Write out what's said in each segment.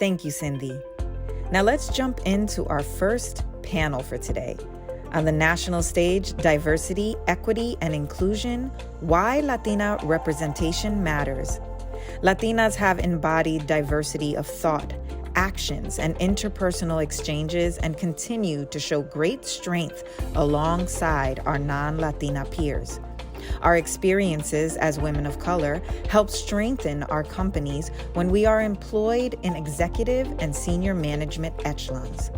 Thank you, Cindy. Now let's jump into our first panel for today. On the national stage, diversity, equity, and inclusion, why Latina representation matters. Latinas have embodied diversity of thought, actions, and interpersonal exchanges and continue to show great strength alongside our non-Latina peers. Our experiences as women of color help strengthen our companies when we are employed in executive and senior management echelons.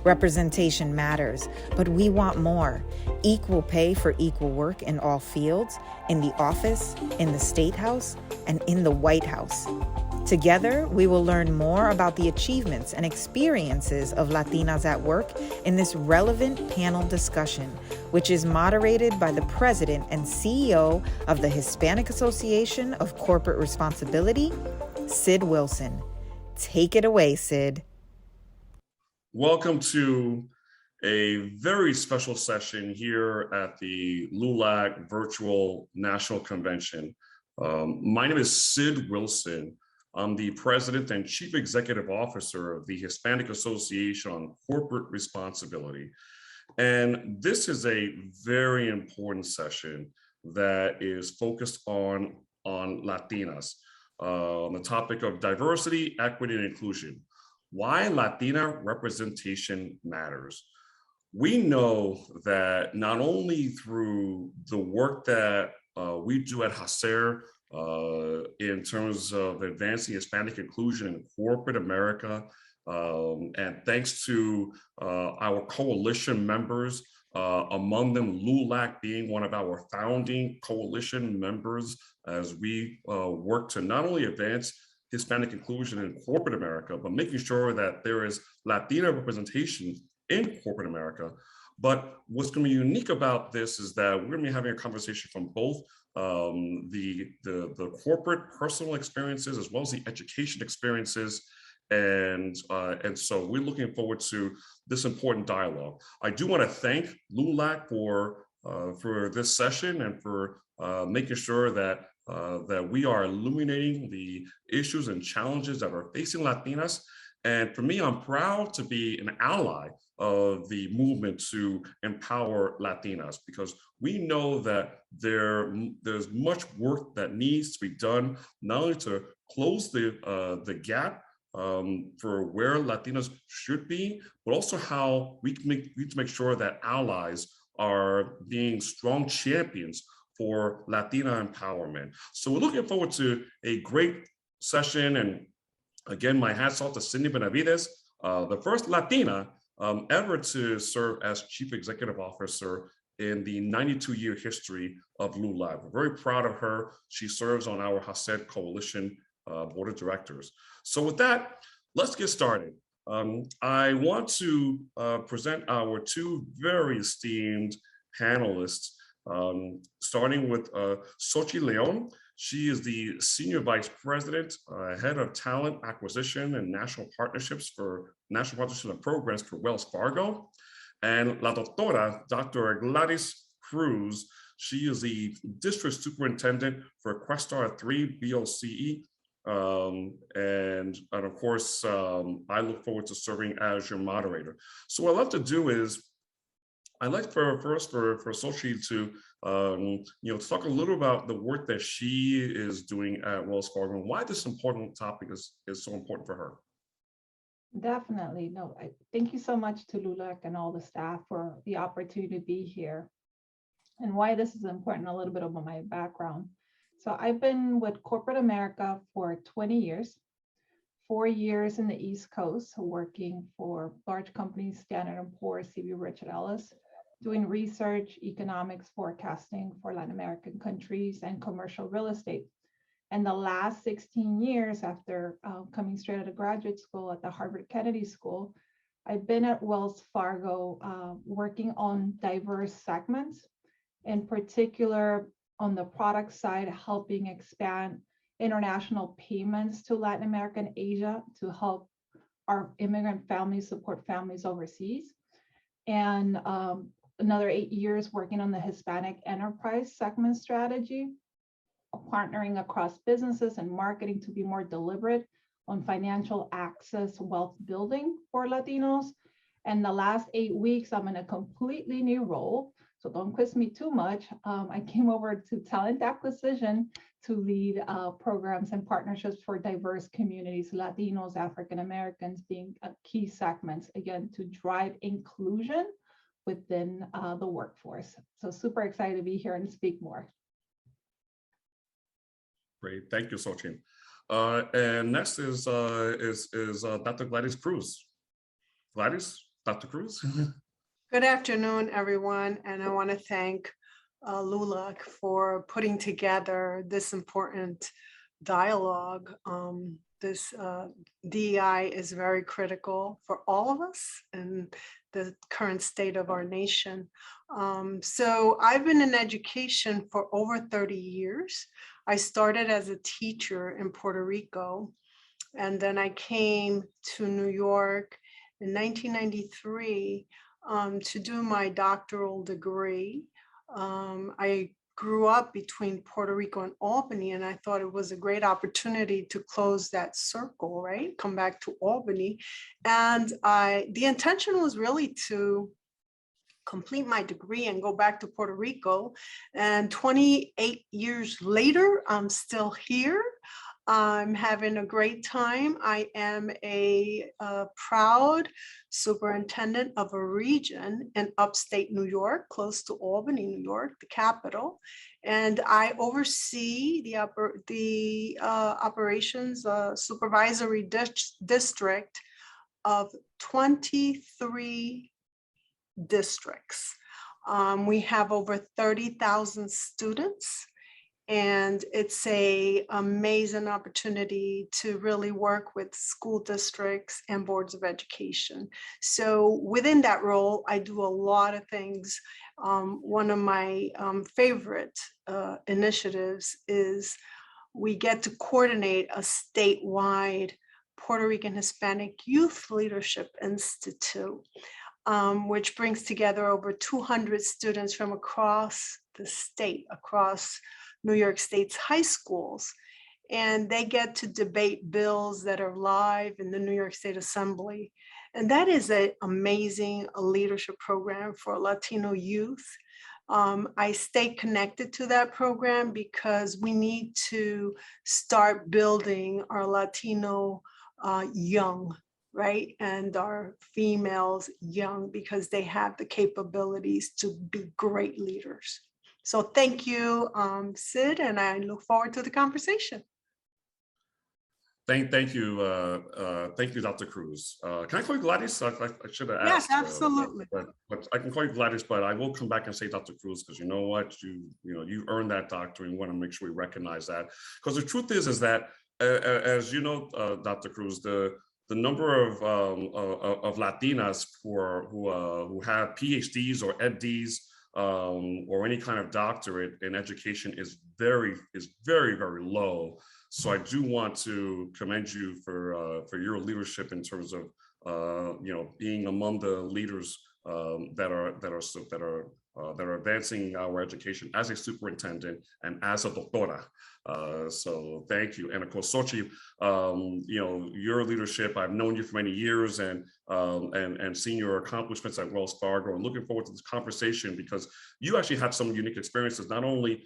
Representation matters, but we want more. Equal pay for equal work in all fields, in the office, in the State House, and in the White House. Together, we will learn more about the achievements and experiences of Latinas at work in this relevant panel discussion, which is moderated by the President and CEO of the Hispanic Association of Corporate Responsibility, Sid Wilson. Take it away, Sid. Welcome to a very special session here at the LULAC Virtual National Convention. My name is Sid Wilson. I'm the President and Chief Executive Officer of the Hispanic Association on Corporate Responsibility. And this is a very important session that is focused on Latinas, on the topic of diversity, equity, and inclusion. Why Latina representation matters. We know that not only through the work that we do at HACER in terms of advancing Hispanic inclusion in corporate America, and thanks to our coalition members, among them LULAC being one of our founding coalition members, as we work to not only advance Hispanic inclusion in corporate America, but making sure that there is Latina representation in corporate America. But what's going to be unique about this is that we're going to be having a conversation from both the corporate personal experiences as well as the education experiences. And so we're looking forward to this important dialogue. I do want to thank LULAC for this session and for making sure that we are illuminating the issues and challenges that are facing Latinas. And for me, I'm proud to be an ally of the movement to empower Latinas, because we know that there's much work that needs to be done, not only to close the gap for where Latinas should be, but also how we need to make sure that allies are being strong champions for Latina empowerment. So we're looking forward to a great session. And again, my hats off to Cindy Benavides, the first Latina ever to serve as Chief Executive Officer in the 92-year history of LULAC. We're very proud of her. She serves on our HACER Coalition Board of Directors. So with that, let's get started. I want to present our two very esteemed panelists, starting with Xochitl. She is the Senior Vice President, Head of Talent Acquisition and National Partnerships and Programs for Wells Fargo. And La Doctora, Dr. Gladys Cruz, she is the District Superintendent for Questar 3 BOCE. And of course, I look forward to serving as your moderator. So what I'd love to do is, I'd like for Xochitl to talk a little about the work that she is doing at Wells Fargo and why this important topic is so important for her. Definitely. No, thank you so much to LULAC and all the staff for the opportunity to be here, and why this is important, a little bit about my background. So I've been with corporate America for 20 years, 4 years in the East Coast, working for large companies, Standard & Poor's, CB Richard Ellis, doing research, economics, forecasting for Latin American countries and commercial real estate. And the last 16 years after coming straight out of graduate school at the Harvard Kennedy School, I've been at Wells Fargo working on diverse segments, in particular on the product side, helping expand international payments to Latin America and Asia to help our immigrant families support families overseas. And another 8 years working on the Hispanic enterprise segment strategy, partnering across businesses and marketing to be more deliberate on financial access wealth building for Latinos. And the last 8 weeks, I'm in a completely new role. So don't quiz me too much. I came over to talent acquisition to lead programs and partnerships for diverse communities, Latinos, African Americans being key segments, again, to drive inclusion within the workforce. So super excited to be here and speak more. Great, thank you, Xochitl. And next is Dr. Gladys Cruz. Gladys, Dr. Cruz. Good afternoon, everyone, and I want to thank LULAC for putting together this important dialogue. This DEI is very critical for all of us in the current state of our nation. So I've been in education for over 30 years. I started as a teacher in Puerto Rico, and then I came to New York in 1993 to do my doctoral degree. I grew up between Puerto Rico and Albany, and I thought it was a great opportunity to close that circle, right? Come back to Albany. And the intention was really to complete my degree and go back to Puerto Rico. And 28 years later, I'm still here. I'm having a great time. I am a proud superintendent of a region in upstate New York, close to Albany, New York, the capital. And I oversee the operations supervisory district of 23 districts. We have over 30,000 students, and it's an amazing opportunity to really work with school districts and boards of education. So within that role, I do a lot of things. One of my favorite initiatives is we get to coordinate a statewide Puerto Rican Hispanic Youth Leadership Institute, which brings together over 200 students from across the state, across New York State's high schools. And they get to debate bills that are live in the New York State Assembly. And that is an amazing leadership program for Latino youth. I stay connected to that program because we need to start building our Latino young, right? And our females young, because they have the capabilities to be great leaders. So thank you, Sid, and I look forward to the conversation. Thank you, Dr. Cruz. Can I call you Gladys? I should have asked. Yes, absolutely. But I can call you Gladys, but I will come back and say Dr. Cruz, because you know what, you earned that doctorate, and we want to make sure we recognize that. Because the truth is that, as you know, Dr. Cruz, the number of Latinas who have PhDs or Ed.Ds or any kind of doctorate in education is very, very low. So I do want to commend you for your leadership in terms of being among the leaders that are advancing our education as a superintendent and as a doctora. So thank you. And of course, Xochitl, your leadership, I've known you for many years and seen your accomplishments at Wells Fargo, and looking forward to this conversation because you actually had some unique experiences, not only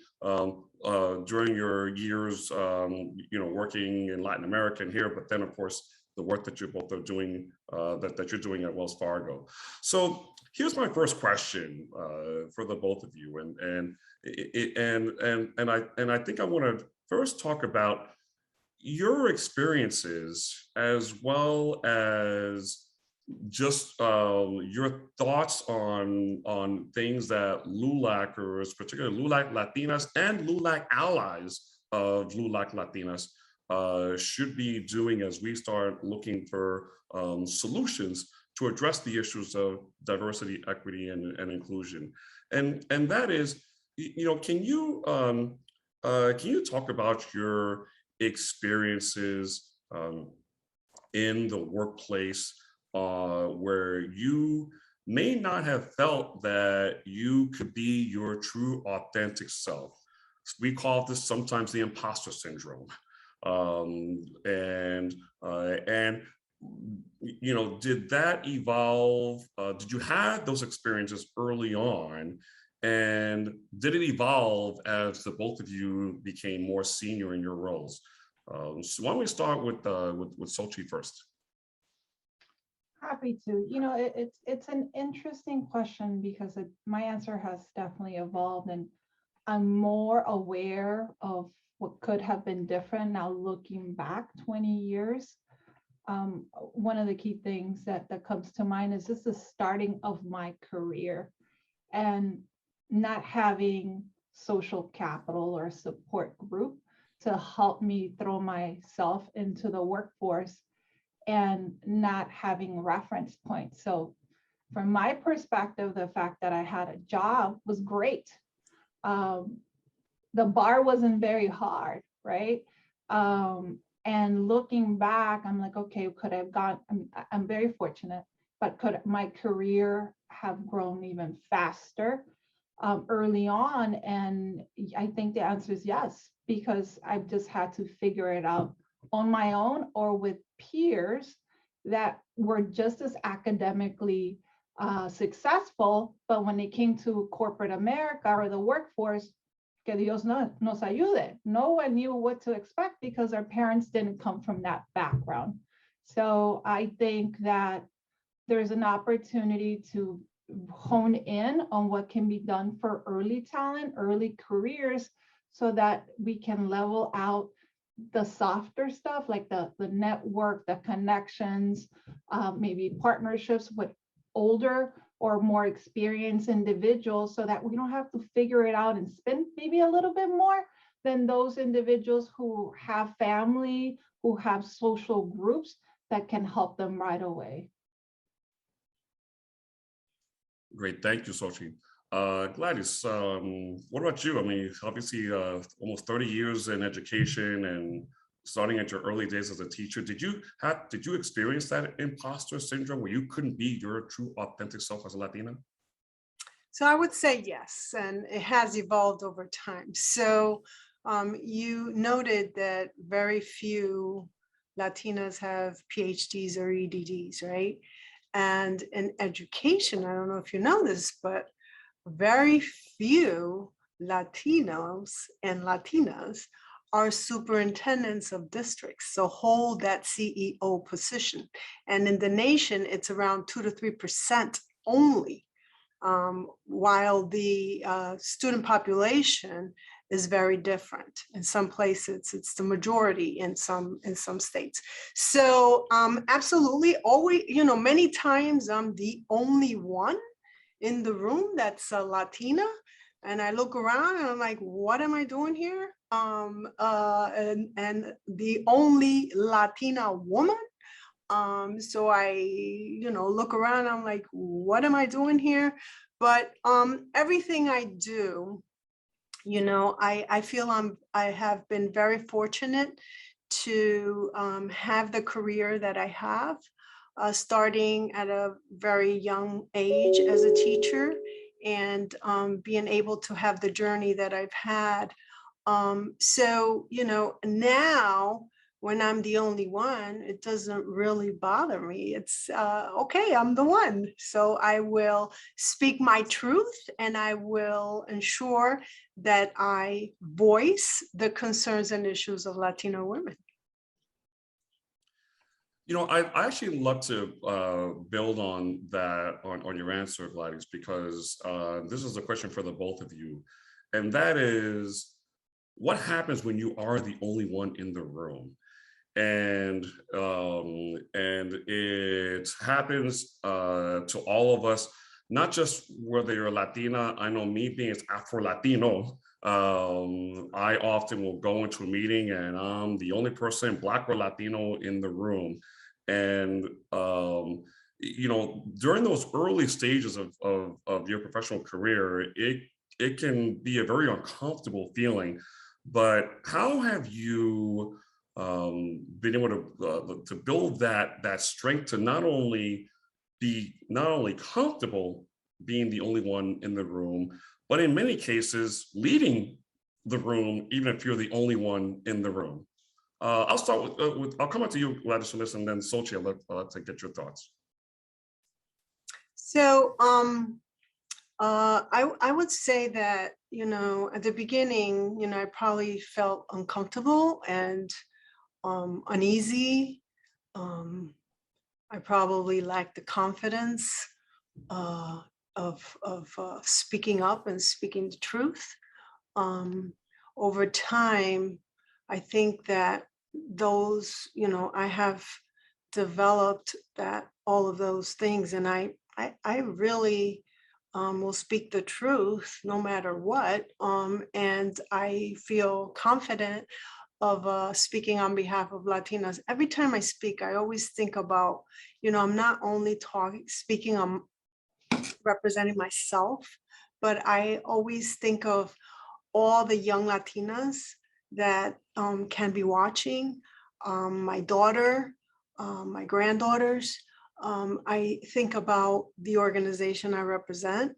during your years, working in Latin America and here, but then of course, the work that you both are doing, that you're doing at Wells Fargo. So here's my first question for the both of you, and I think I want to first talk about your experiences as well as just your thoughts on things that LULACers, particularly LULAC Latinas and LULAC allies of LULAC Latinas, should be doing as we start looking for solutions to address the issues of diversity, equity, and inclusion. And that is, can you talk about your experiences in the workplace where you may not have felt that you could be your true authentic self? We call this sometimes the imposter syndrome. And you know, did that evolve? Did you have those experiences early on? And did it evolve as the both of you became more senior in your roles? So why don't we start with Xochitl first? Happy to. You know, it's an interesting question because my answer has definitely evolved, and I'm more aware of what could have been different now looking back 20 years. One of the key things that comes to mind is this is the starting of my career, and not having social capital or support group to help me throw myself into the workforce and not having reference points. So from my perspective, the fact that I had a job was great. The bar wasn't very hard, right? And looking back, I'm like, okay, could I have gone, I'm very fortunate, but could my career have grown even faster early on? And I think the answer is yes, because I've just had to figure it out on my own or with peers that were just as academically successful, but when it came to corporate America or the workforce, que Dios nos ayude. No one knew what to expect because our parents didn't come from that background. So I think that there's an opportunity to hone in on what can be done for early talent, early careers, so that we can level out the softer stuff like the network, the connections, maybe partnerships with older or more experienced individuals, so that we don't have to figure it out and spend maybe a little bit more than those individuals who have family, who have social groups that can help them right away. Great, thank you, Xochitl. Gladys, what about you? I mean, obviously, almost 30 years in education and starting at your early days as a teacher. Did you experience that imposter syndrome where you couldn't be your true, authentic self as a Latina? So I would say yes, and it has evolved over time. So you noted that very few Latinas have PhDs or EDDs, right? And in education, I don't know if you know this, but very few Latinos and Latinas are superintendents of districts, so hold that CEO position. And in the nation, it's around 2 to 3% only, while the student population is very different. In some places, it's the majority in some states. So absolutely, always, you know, many times I'm the only one in the room that's a Latina, and I look around and I'm like, what am I doing here? And the only Latina woman. So I, you know, look around, I'm like, what am I doing here? But everything I do, you know, I feel I have been very fortunate to have the career that I have, starting at a very young age as a teacher, and being able to have the journey that I've had. So, you know, now when I'm the only one, it doesn't really bother me. It's okay, I'm the one. So I will speak my truth, and I will ensure that I voice the concerns and issues of Latino women. You know, I actually love to build on that, on your answer, Gladys, because this is a question for the both of you. And that is, what happens when you are the only one in the room? And it happens to all of us, not just whether you're Latina. I know me being Afro-Latino, I often will go into a meeting and I'm the only person, Black or Latino, in the room. And, you know, during those early stages of your professional career, it can be a very uncomfortable feeling. But how have you been able to build that strength to not only be comfortable being the only one in the room, but in many cases leading the room, even if you're the only one in the room? I'll start I'll come up to you, Gladys, on this, and then Xochitl, let's get your thoughts. So I would say that, at the beginning, I probably felt uncomfortable and uneasy. I probably lacked the confidence of speaking up and speaking the truth. Over time, I think that those, I have developed all of those things, and I really will speak the truth no matter what. And I feel confident of speaking on behalf of Latinas. Every time I speak, I always think about, I'm not only speaking on representing myself, but I always think of all the young Latinas that can be watching, my daughter, my granddaughters. I think about the organization I represent,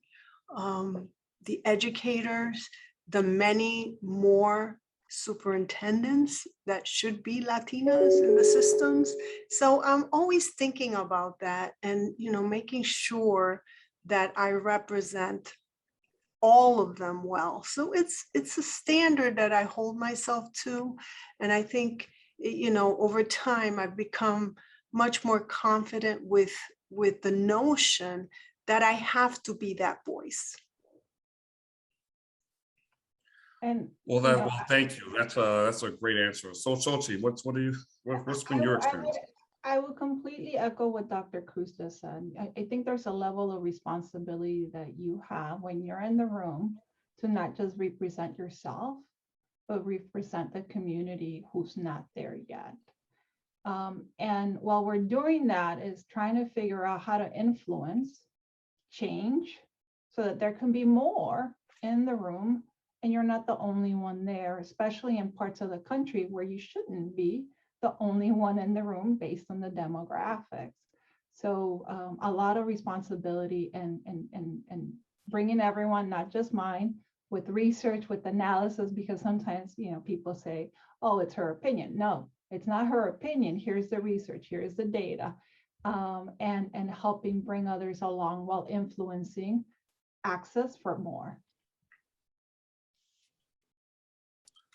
the educators, the many more superintendents that should be Latinas in the systems. So I'm always thinking about that and, making sure that I represent all of them well. So it's a standard that I hold myself to. And I think, over time, I've become much more confident with the notion that I have to be that voice. And Well, thank you. That's a great answer. So, Xochitl, what's been your experience? I would completely echo what Dr. Cruz just said. I think there's a level of responsibility that you have when you're in the room to not just represent yourself, but represent the community who's not there yet. And while we're doing that is trying to figure out how to influence change so that there can be more in the room and you're not the only one there, especially in parts of the country where you shouldn't be the only one in the room based on the demographics. So a lot of responsibility and bringing everyone, not just mine, with research, with analysis, because sometimes, people say, oh, it's her opinion. No, it's not her opinion. Here's the research, here's the data, and helping bring others along while influencing access for more.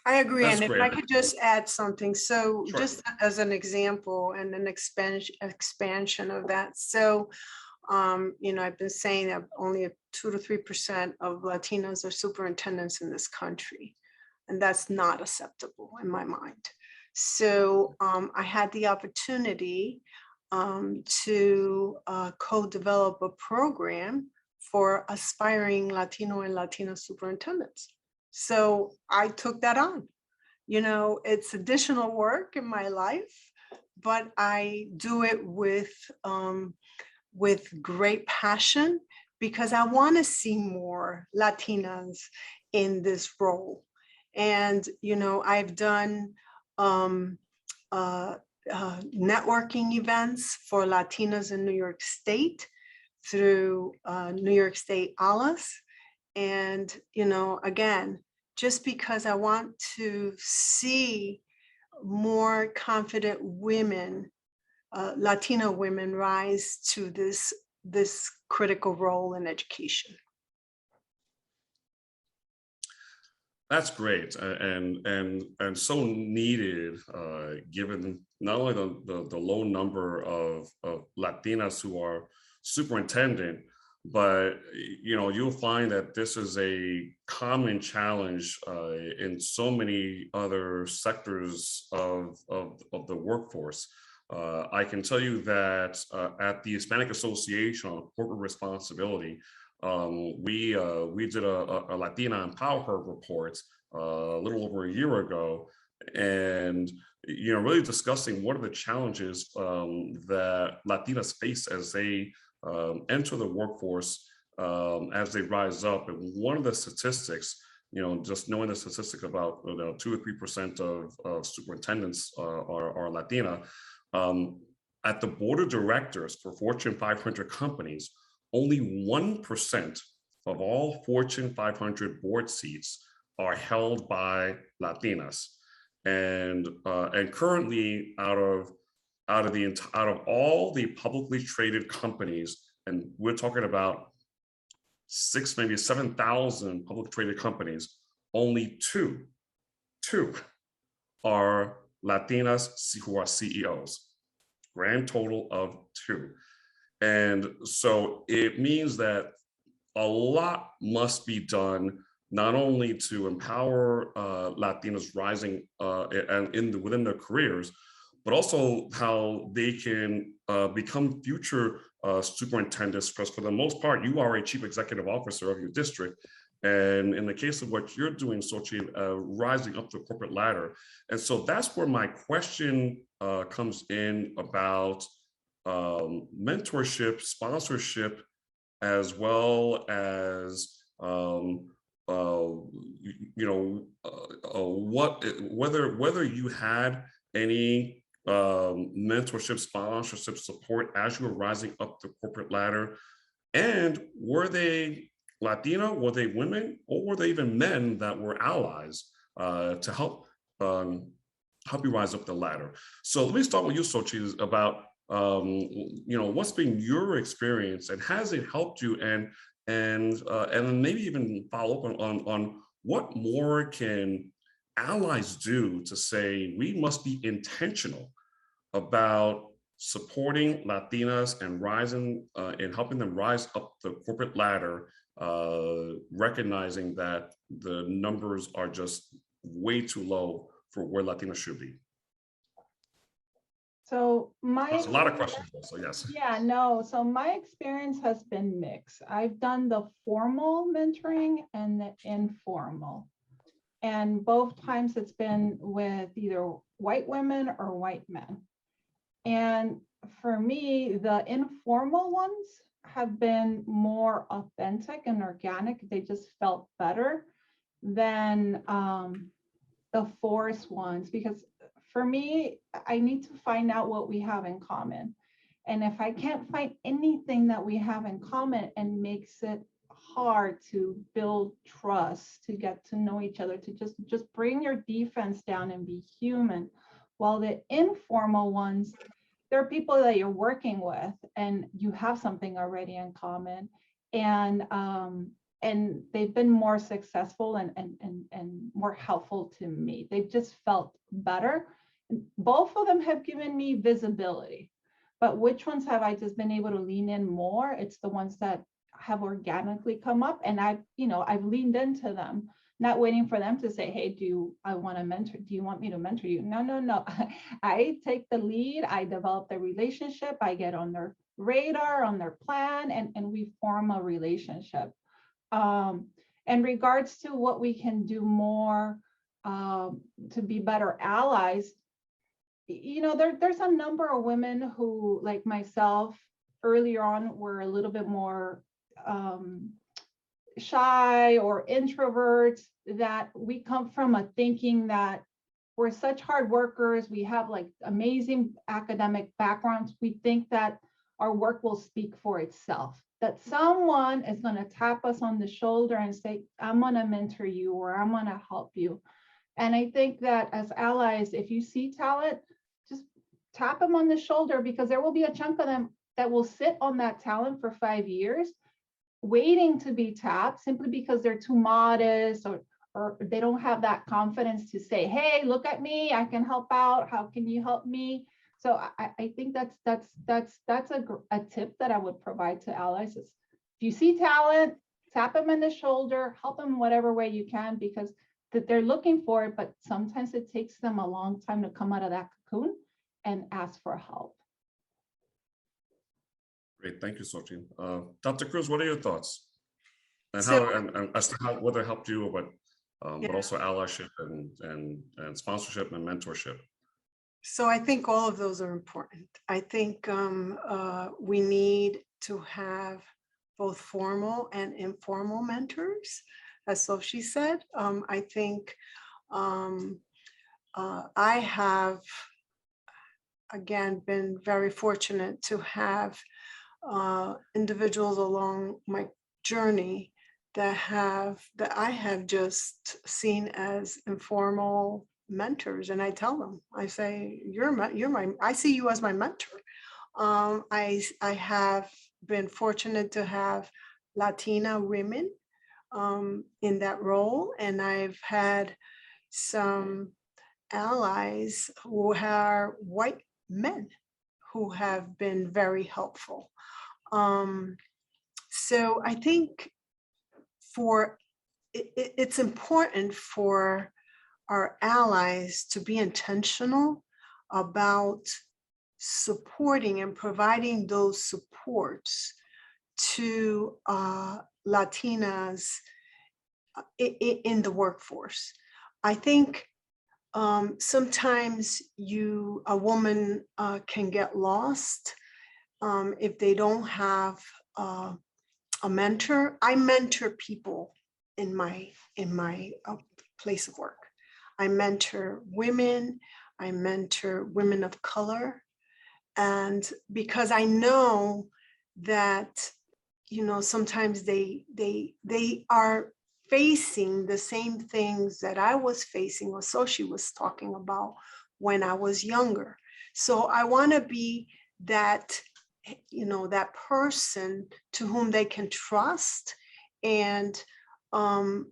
I agree. That's and great. If I could just add something. So Sure. Just as an example and an expansion of that. So, I've been saying that only 2 to 3% of Latinas are superintendents in this country, and that's not acceptable in my mind. So I had the opportunity to co-develop a program for aspiring Latino and Latina superintendents. So I took that on. It's additional work in my life, but I do it with great passion because I want to see more Latinas in this role. And, I've done networking events for Latinas in New York State through New York State ALAS. And, again, just because I want to see more confident women, Latina women, rise to this critical role in education. That's great, and so needed, given not only the low number of Latinas who are superintendent, but you'll find that this is a common challenge in so many other sectors of the workforce. I can tell you that at the Hispanic Association on Corporate Responsibility, we did a Latina Empower report a little over a year ago, and really discussing what are the challenges that Latinas face as they enter the workforce, as they rise up. And one of the statistics, just knowing the statistic about 2 or 3% of superintendents are Latina, at the board of directors for Fortune 500 companies, only 1% of all Fortune 500 board seats are held by Latinas. and currently out of all the publicly traded companies, and we're talking about 6, maybe 7,000 publicly traded companies, only two are Latinas who are CEOs. Grand total of 2. And so it means that a lot must be done, not only to empower Latinas rising and within their careers, but also how they can become future superintendents, because for the most part, you are a chief executive officer of your district. And in the case of what you're doing, Xochitl, rising up the corporate ladder. And so that's where my question comes in about mentorship, sponsorship, as well as whether you had any mentorship, sponsorship support as you were rising up the corporate ladder, and were they Latina, were they women, or were they even men that were allies to help you rise up the ladder? So let me start with you, Xochitl, about what's been your experience, and has it helped you, and maybe even follow up on what more can allies do to say we must be intentional about supporting Latinas and rising and helping them rise up the corporate ladder, recognizing that the numbers are just way too low for where Latinas should be. So That's a lot of questions, so yes. Yeah, no. So my experience has been mixed. I've done the formal mentoring and the informal. And both times it's been with either white women or white men. And for me, the informal ones have been more authentic and organic. They just felt better than the forced ones, because for me, I need to find out what we have in common. And if I can't find anything that we have in common, and makes it hard to build trust, to get to know each other, to just bring your defense down and be human. While the informal ones, they're people that you're working with and you have something already in common. And they've been more successful and more helpful to me. They've just felt better. Both of them have given me visibility, but which ones have I just been able to lean in more? It's the ones that have organically come up, and I've leaned into them, not waiting for them to say, hey, do you want me to mentor you? No. I take the lead, I develop the relationship, I get on their radar, on their plan, and we form a relationship. In regards to what we can do more to be better allies, there's a number of women who, like myself, earlier on were a little bit more shy or introverts, that we come from a thinking that we're such hard workers, we have like amazing academic backgrounds, we think that our work will speak for itself, that someone is going to tap us on the shoulder and say, I'm going to mentor you, or I'm going to help you. And I think that as allies, if you see talent, just tap them on the shoulder, because there will be a chunk of them that will sit on that talent for 5 years, waiting to be tapped, simply because they're too modest, or they don't have that confidence to say, hey, look at me, I can help out, how can you help me? So I think that's a tip that I would provide to allies is, if you see talent, tap them in the shoulder, help them in whatever way you can, because that they're looking for it, but sometimes it takes them a long time to come out of that cocoon and ask for help. Great, thank you, Xochitl. Dr. Cruz, what are your thoughts? And So- and as to whether it helped you, but also allyship and sponsorship and mentorship. So I think all of those are important. I think we need to have both formal and informal mentors, as Sophie said. I think I have, again, been very fortunate to have individuals along my journey that I have just seen as informal mentors, and I tell them, I say, I see you as my mentor. I have been fortunate to have Latina women in that role, and I've had some allies who are white men who have been very helpful. So I think it's important for our allies to be intentional about supporting and providing those supports to Latinas in the workforce. I think sometimes a woman can get lost if they don't have a mentor. I mentor people in my place of work. I mentor women. I mentor women of color, and because I know that, sometimes they are facing the same things that I was facing, or Xochitl was talking about when I was younger. So I want to be that, that person to whom they can trust, and and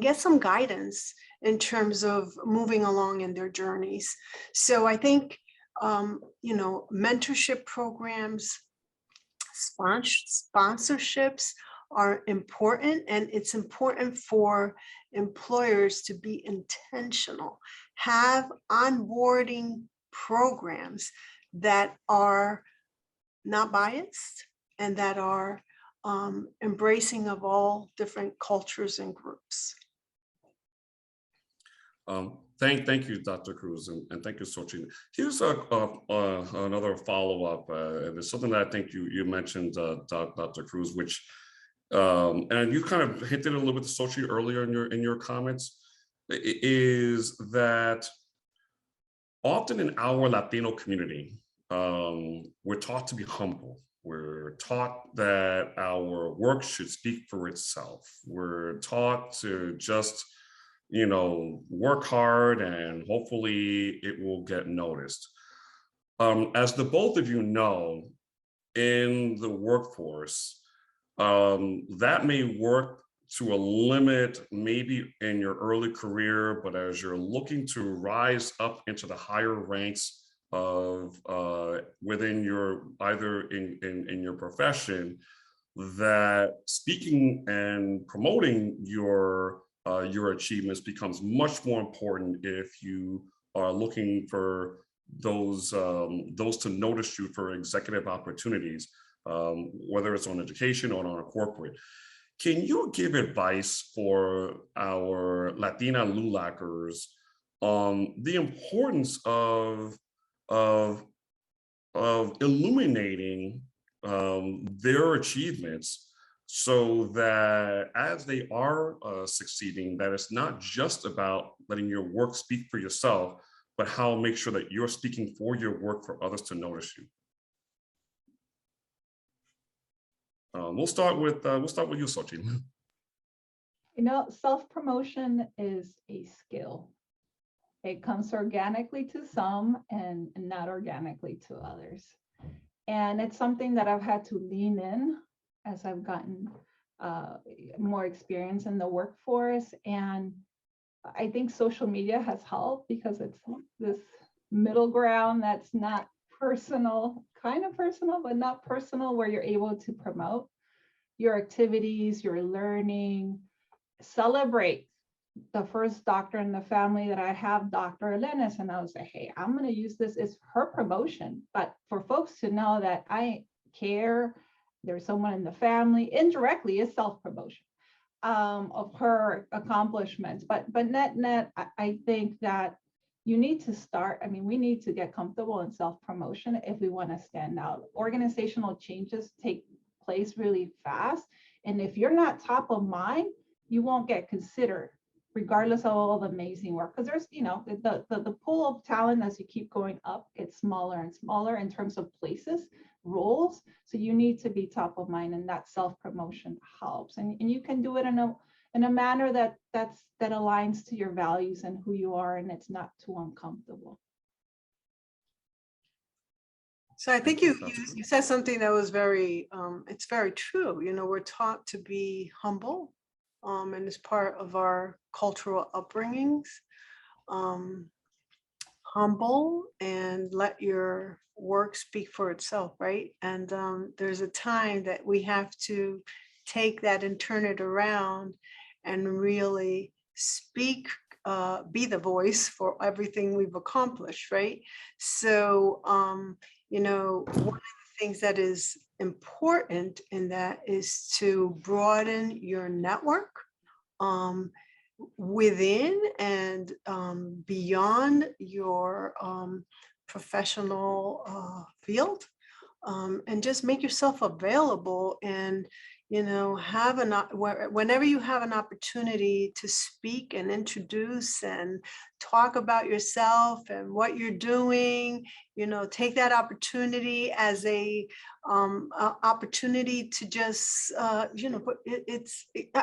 get some guidance in terms of moving along in their journeys. So I think mentorship programs, sponsorships are important, and it's important for employers to be intentional, have onboarding programs that are not biased and that are embracing of all different cultures and groups. Thank you, Dr. Cruz, and thank you, Xochitl. Here's another follow-up, and it's something that I think you mentioned, Dr. Cruz, which, and you kind of hinted a little bit to Xochitl earlier in your comments, is that often in our Latino community, we're taught to be humble. We're taught that our work should speak for itself. We're taught to just, work hard and hopefully it will get noticed. As the both of you know, in the workforce, that may work to a limit, maybe in your early career, but as you're looking to rise up into the higher ranks of within your, either in your profession, that speaking and promoting your achievements becomes much more important if you are looking for those to notice you for executive opportunities, whether it's on education or on a corporate. Can you give advice for our Latina LULACers on the importance of illuminating their achievements, so that as they are succeeding, that it's not just about letting your work speak for yourself, but how make sure that you're speaking for your work for others to notice you? We'll start with you, Xochitl. Self-promotion is a skill. It comes organically to some and not organically to others. And it's something that I've had to lean in as I've gotten more experience in the workforce. And I think social media has helped, because it's this middle ground that's not personal, kind of personal, but not personal, where you're able to promote your activities, your learning, celebrate the first doctor in the family that I have, Dr. Elenis, and I was like, hey, I'm going to use this as her promotion. But for folks to know that I care, there's someone in the family, indirectly is self-promotion of her accomplishments. But net, I think that you need to start. I mean, we need to get comfortable in self-promotion if we want to stand out. Organizational changes take place really fast. And if you're not top of mind, you won't get considered, regardless of all the amazing work. Because there's, the pool of talent as you keep going up, gets smaller and smaller in terms of places, roles. So you need to be top of mind, and that self-promotion helps. And you can do it in in a manner that aligns to your values and who you are, and it's not too uncomfortable. So I think you said something that was very, it's very true. You know, we're taught to be humble, and it's part of our cultural upbringings. Humble and let your work speak for itself, right? And there's a time that we have to take that and turn it around and really speak, be the voice for everything we've accomplished, right? So, you know, one of the things that is important in that is to broaden your network within and beyond your professional field, and just make yourself available, and you know, whenever you have an opportunity to speak and introduce and talk about yourself and what you're doing, you know, take that opportunity as a opportunity to just you know, but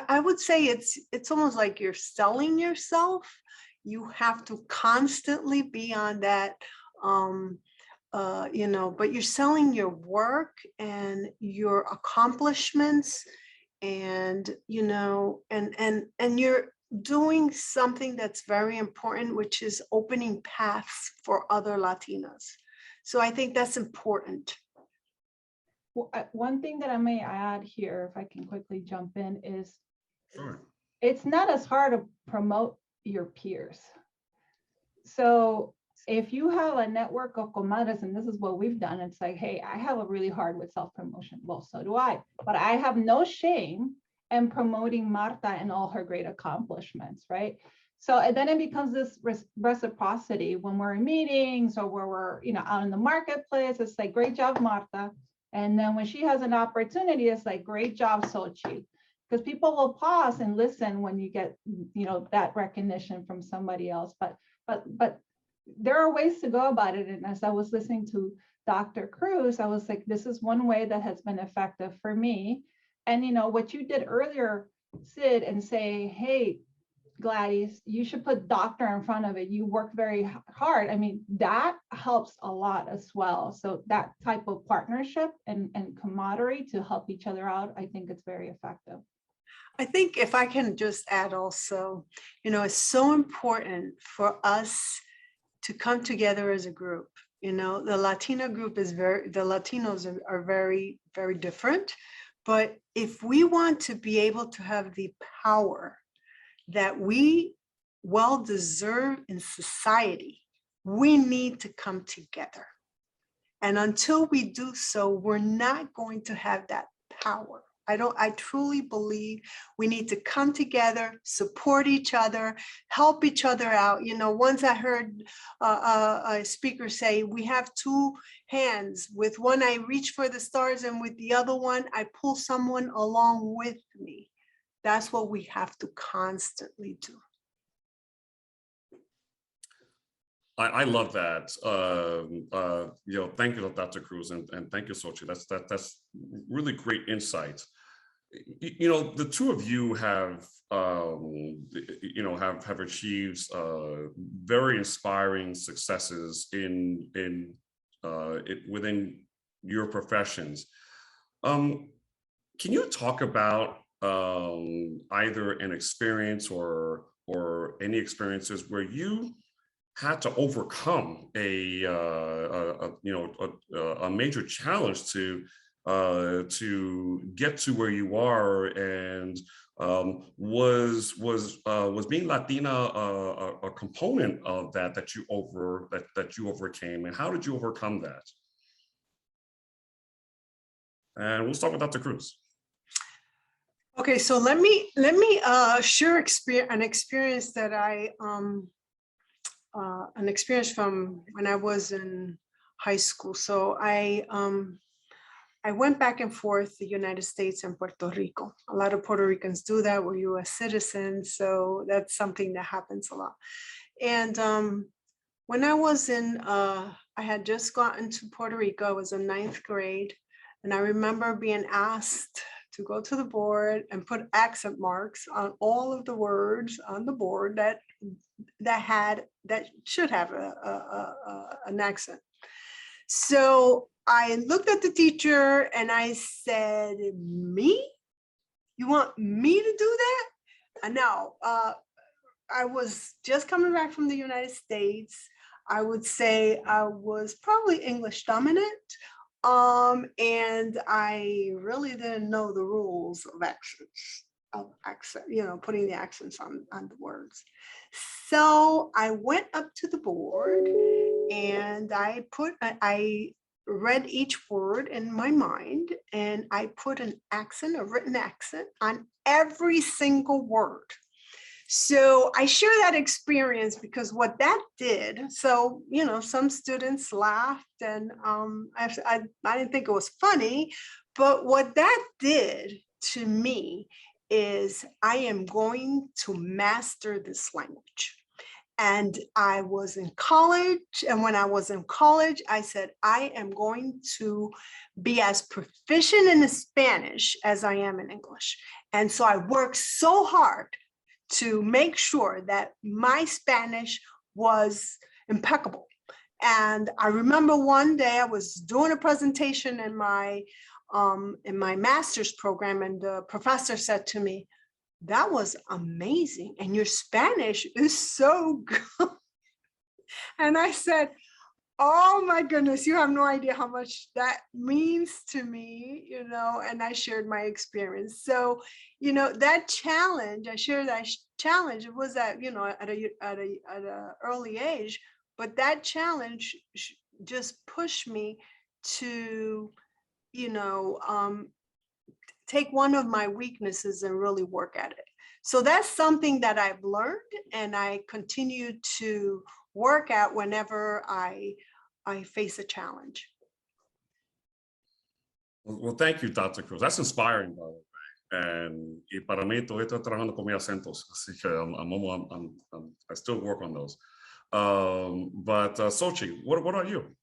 I would say it's almost like you're selling yourself. You have to constantly be on that you know, but you're selling your work and your accomplishments, and you know, and you're doing something that's very important, which is opening paths for other Latinas. So I think that's important. Well, one thing that I may add here, if I can quickly jump in, is Sure. it's not as hard to promote your peers. So if you have a network of comadres, and this is what we've done, it's like, hey, I have a really hard with self-promotion. Well, so do I, but I have no shame in promoting Marta and all her great accomplishments, right? So and then it becomes this reciprocity when we're in meetings or where we're, you know, out in the marketplace. It's like, great job, Marta. And then when she has an opportunity, it's like, great job, Xochitl. Because people will pause and listen when you get, you know, that recognition from somebody else. But there are ways to go about it. And as I was listening to Dr. Cruz, I was like, this is one way that has been effective for me. And, you know, what you did earlier, Sid, and say, hey, Gladys, you should put doctor in front of it. You work very hard. I mean, that helps a lot as well. So that type of partnership and camaraderie to help each other out, I think it's very effective. I think if I can just add also, you know, it's so important for us to come together as a group. You know, the Latina group is the Latinos are very, very different. But if we want to be able to have the power that we well deserve in society, we need to come together. And until we do so, we're not going to have that power. I truly believe we need to come together, support each other, help each other out. You know, once I heard a speaker say, we have two hands. With one, I reach for the stars, and with the other one, I pull someone along with me. That's what we have to constantly do. I love that. You know, thank you, Dr. Cruz, and thank you, Xochitl. That's really great insight. You know, the two of you have you know, have achieved very inspiring successes within your professions. Can you talk about either an experience or any experiences where you had to overcome a major challenge to get to where you are, and was being Latina a component of that you overcame, and how did you overcome that? And we'll start with Dr. Cruz. Okay, so let me share an experience that an experience from when I was in high school. So I went back and forth the United States and Puerto Rico. A lot of Puerto Ricans do that. We're US citizens, so that's something that happens a lot. And when I was I had just gotten to Puerto Rico. I was in 9th grade, and I remember being asked to go to the board and put accent marks on all of the words on the board that should have an accent. So I looked at the teacher and I said, me? You want me to do that? No, I was just coming back from the United States. I would say I was probably English dominant. And I really didn't know the rules of accent, putting the accents on the words. So I went up to the board and I read each word in my mind, and I put a written accent on every single word. So I share that experience because what that did, so, some students laughed and I didn't think it was funny, but what that did to me is I am going to master this language. And I was in college, and when I was in college, I said, I am going to be as proficient in Spanish as I am in English. And so I worked so hard to make sure that my Spanish was impeccable. And I remember one day I was doing a presentation in my master's program, and the professor said to me, that was amazing. And your Spanish is so good. And I said, oh my goodness, you have no idea how much that means to me, and I shared my experience. So, that challenge, I shared that challenge. It was at an early age, but that challenge just pushed me to, take one of my weaknesses and really work at it. So that's something that I've learned, and I continue to work at whenever I face a challenge. Well, thank you, Dr. Cruz. That's inspiring, by the way. Y para mí, todavía estoy trabajando con mis acentos, así que I still work on those. But Xochitl, what about you?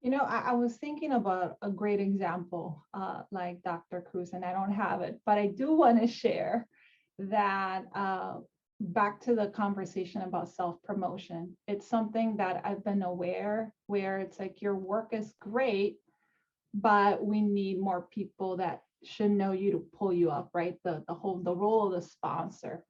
I was thinking about a great example like Dr. Cruz, and I don't have it, but I do want to share that back to the conversation about self-promotion. It's something that I've been aware where it's like your work is great, but we need more people that should know you to pull you up, right? The role of the sponsor.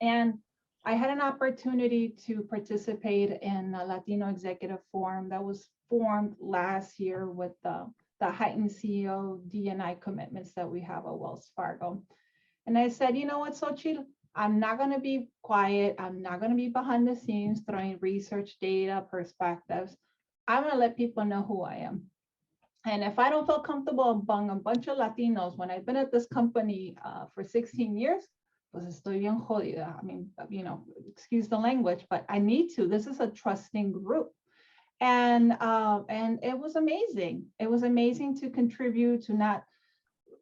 And I had an opportunity to participate in a Latino executive forum that was formed last year with the heightened CEO D&I commitments that we have at Wells Fargo. And I said, you know what, Xochitl, I'm not going to be quiet. I'm not going to be behind the scenes throwing research, data, perspectives. I'm going to let people know who I am. And if I don't feel comfortable among a bunch of Latinos, when I've been at this company for 16 years, pues estoy bien jodida. I mean, excuse the language, but I need to. This is a trusting group. And it was amazing. It was amazing to contribute, to not,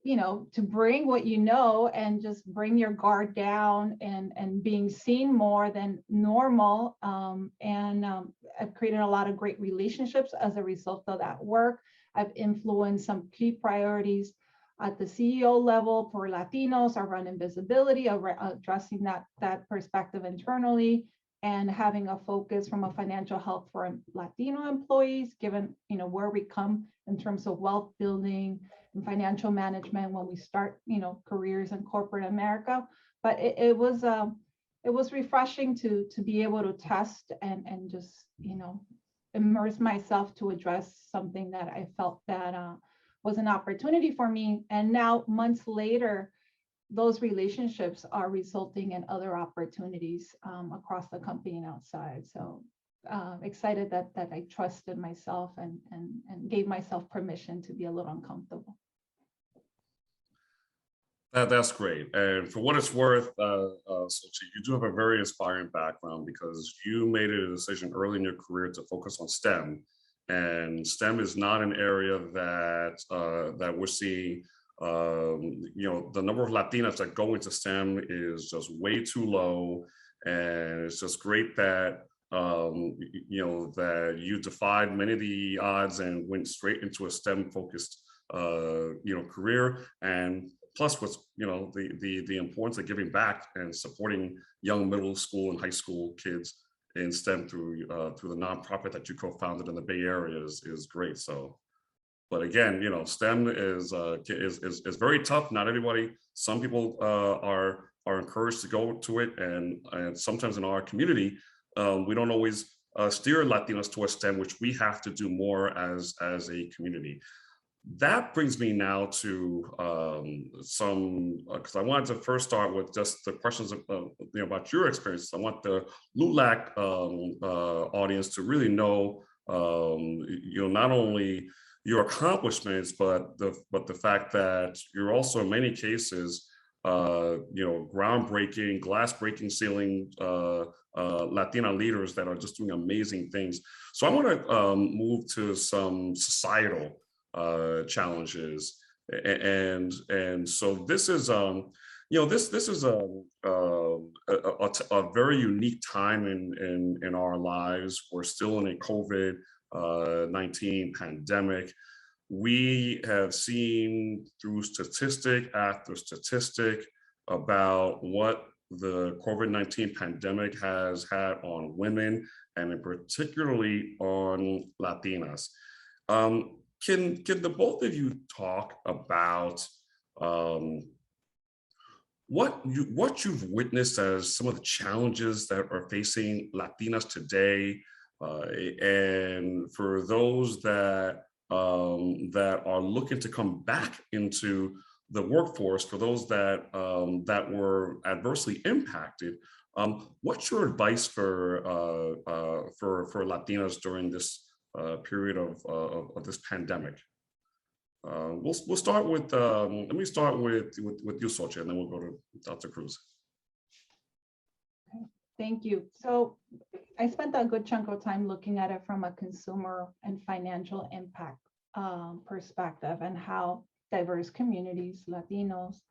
to bring what and just bring your guard down and being seen more than normal. I've created a lot of great relationships as a result of that work. I've influenced some key priorities at the CEO level for Latinos around invisibility, addressing that perspective internally, and having a focus from a financial health for Latino employees, given where we come in terms of wealth building and financial management when we start careers in corporate America. But it was refreshing to be able to test and just immerse myself to address something that I felt that was an opportunity for me. And now months later, those relationships are resulting in other opportunities across the company and outside. So excited that I trusted myself and gave myself permission to be a little uncomfortable. That's great. And for what it's worth, Xochitl, you do have a very inspiring background because you made a decision early in your career to focus on STEM. And STEM is not an area that we're seeing. The number of Latinas that go into STEM is just way too low. And it's just great that, that you defied many of the odds and went straight into a STEM focused career, and plus what's, the importance of giving back and supporting young middle school and high school kids in STEM through the nonprofit that you co-founded in the Bay Area is great. So, but again, STEM is very tough. Not everybody. Some people are encouraged to go to it, and sometimes in our community, we don't always steer Latinos towards STEM, which we have to do more as a community. That brings me now to some, because I wanted to first start with just the questions about your experience. I want the LULAC audience to really know, not only your accomplishments, but the fact that you're also in many cases, groundbreaking, glass-breaking ceiling Latina leaders that are just doing amazing things. So I want to move to some societal challenges, and so this is this is a very unique time in our lives. We're still in a COVID-19 pandemic. We have seen through statistic after statistic about what the COVID-19 pandemic has had on women, and particularly on Latinas. Can the both of you talk about what you've witnessed as some of the challenges that are facing Latinas today, and for those that are looking to come back into the workforce, for those that were adversely impacted, what's your advice for Latinas during this period of this pandemic? We'll start with let me start with you, Xochitl, and then we'll go to Dr. Cruz. Okay, thank you. So I spent a good chunk of time looking at it from a consumer and financial impact perspective, and how diverse communities, Latinos,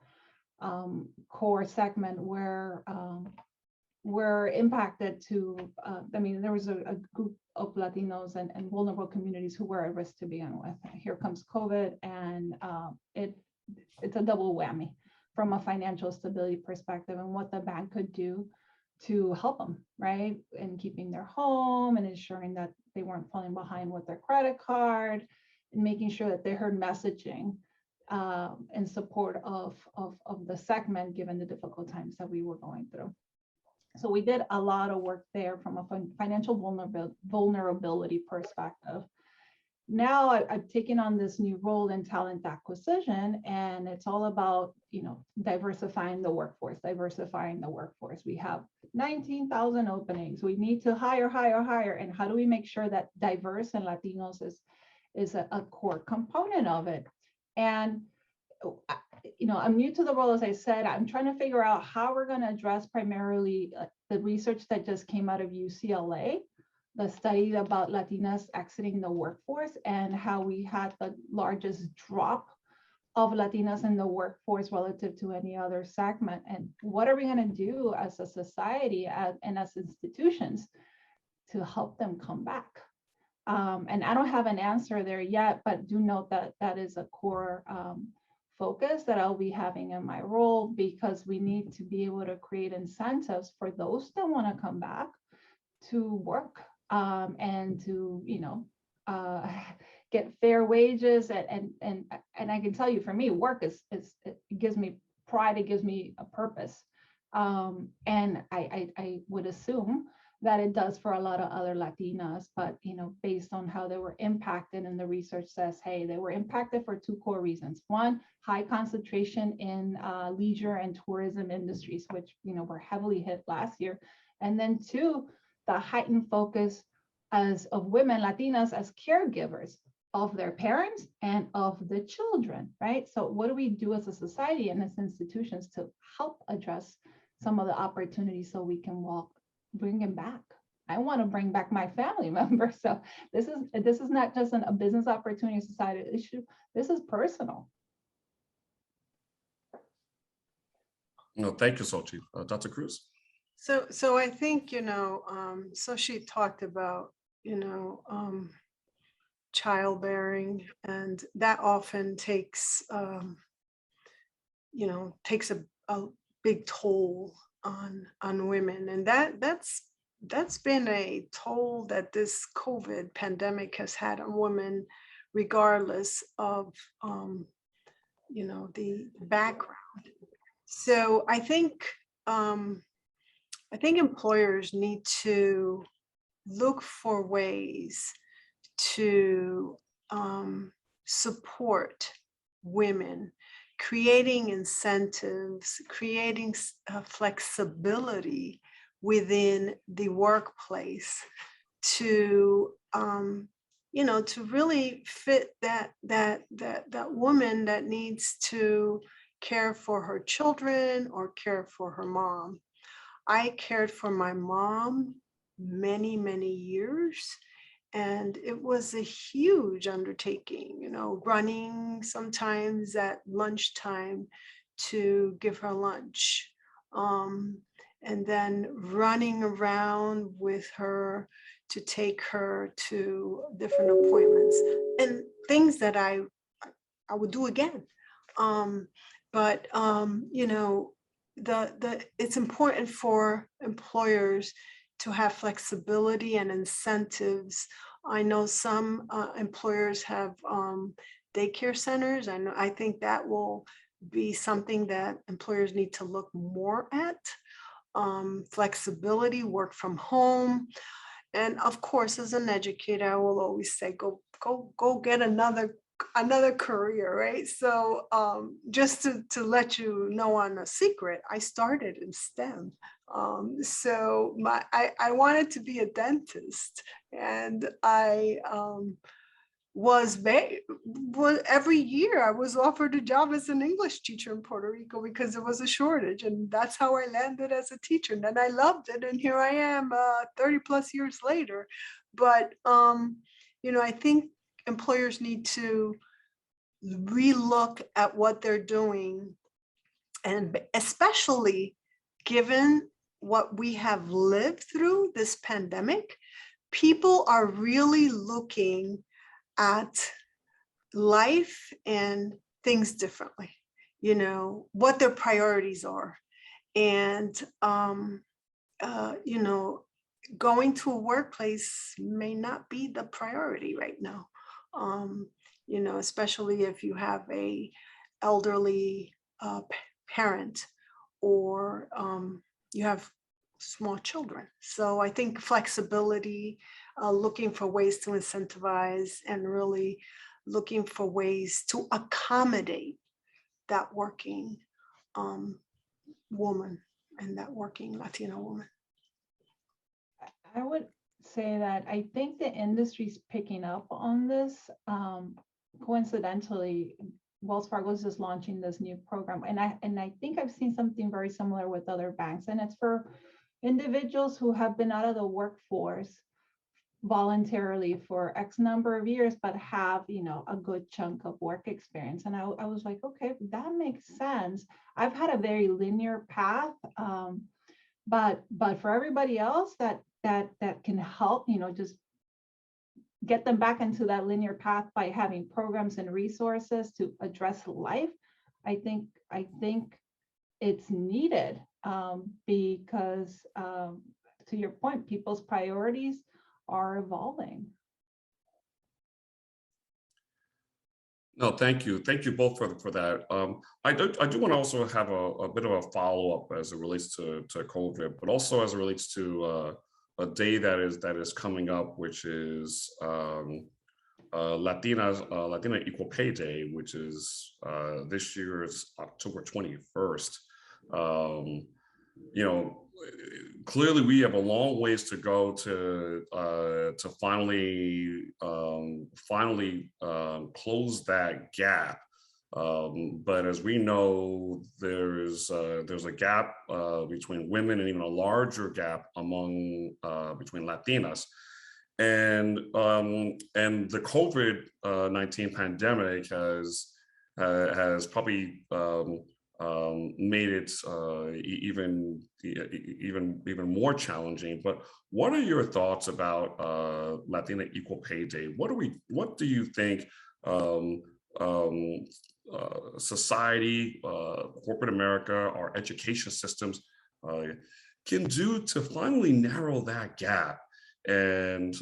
core segment were impacted to, there was a group of Latinos and vulnerable communities who were at risk to begin with. Here comes COVID, and it's a double whammy from a financial stability perspective, and what the bank could do to help them, right? In keeping their home and ensuring that they weren't falling behind with their credit card, and making sure that they heard messaging in support of the segment, given the difficult times that we were going through. So we did a lot of work there from a financial vulnerability perspective. Now I've taken on this new role in talent acquisition, and it's all about, diversifying the workforce. We have 19,000 openings. We need to hire. And how do we make sure that diverse and Latinos is a core component of it? And I'm new to the role, as I said. I'm trying to figure out how we're going to address primarily the research that just came out of UCLA, the study about Latinas exiting the workforce, and how we had the largest drop of Latinas in the workforce relative to any other segment. And what are we going to do as a society and as institutions to help them come back? And I don't have an answer there yet, but do note that that is a core focus that I'll be having in my role, because we need to be able to create incentives for those that want to come back to work, and to get fair wages, and I can tell you, for me, work it gives me pride, it gives me a purpose, and I would assume that it does for a lot of other Latinas, but based on how they were impacted, and the research says, hey, they were impacted for two core reasons. One, high concentration in leisure and tourism industries, which were heavily hit last year. And then two, the heightened focus of women, Latinas, as caregivers of their parents and of the children, right? So what do we do as a society and as institutions to help address some of the opportunities so we can bring them back? I want to bring back my family members. So this is not just a business opportunity, society issue. This is personal. No, thank you, Xochitl. Dr. Cruz. So I think, so she talked about, childbearing, and that often takes, takes a big toll on women, and that's been a toll that this COVID pandemic has had on women, regardless of the background. So I think employers need to look for ways to support women, creating incentives, creating flexibility within the workplace to to really fit that woman that needs to care for her children or care for her mom. I cared for my mom many years, and it was a huge undertaking, running sometimes at lunchtime to give her lunch, and then running around with her to take her to different appointments and things that I would do again. But it's important for employers to have flexibility and incentives. I know some employers have daycare centers. I think that will be something that employers need to look more at. Flexibility, work from home. And of course, as an educator, I will always say, go get another career, right? So just to let you know on a secret, I started in STEM. So I wanted to be a dentist, and I every year I was offered a job as an English teacher in Puerto Rico because there was a shortage, and that's how I landed as a teacher. And then I loved it, and here I am 30 plus years later. But I think employers need to relook at what they're doing, and especially given what we have lived through this pandemic, people are really looking at life and things differently, what their priorities are. And, going to a workplace may not be the priority right now, especially if you have a elderly parent, or you have small children. So I think flexibility, looking for ways to incentivize, and really looking for ways to accommodate that working woman and that working Latina woman. I would say that I think the industry's picking up on this. Coincidentally, Wells Fargo is just launching this new program, and I think I've seen something very similar with other banks, and it's for individuals who have been out of the workforce voluntarily for X number of years, but have a good chunk of work experience. And I was like, okay, that makes sense. I've had a very linear path, but for everybody else that can help, just get them back into that linear path by having programs and resources to address life. I think it's needed, because to your point, people's priorities are evolving. No, thank you both for that. I do want to also have a bit of a follow-up as it relates to COVID, but also as it relates to a day that is coming up, which is Latina Equal Pay Day, which is this year's October 21st. Clearly we have a long ways to go to finally close that gap. But as we know, there's a gap between women, and even a larger gap between Latinas. And the COVID-19 pandemic has probably made it even more challenging. But what are your thoughts about Latina Equal Pay Day? What do you think society, corporate America, our education systems can do to finally narrow that gap? And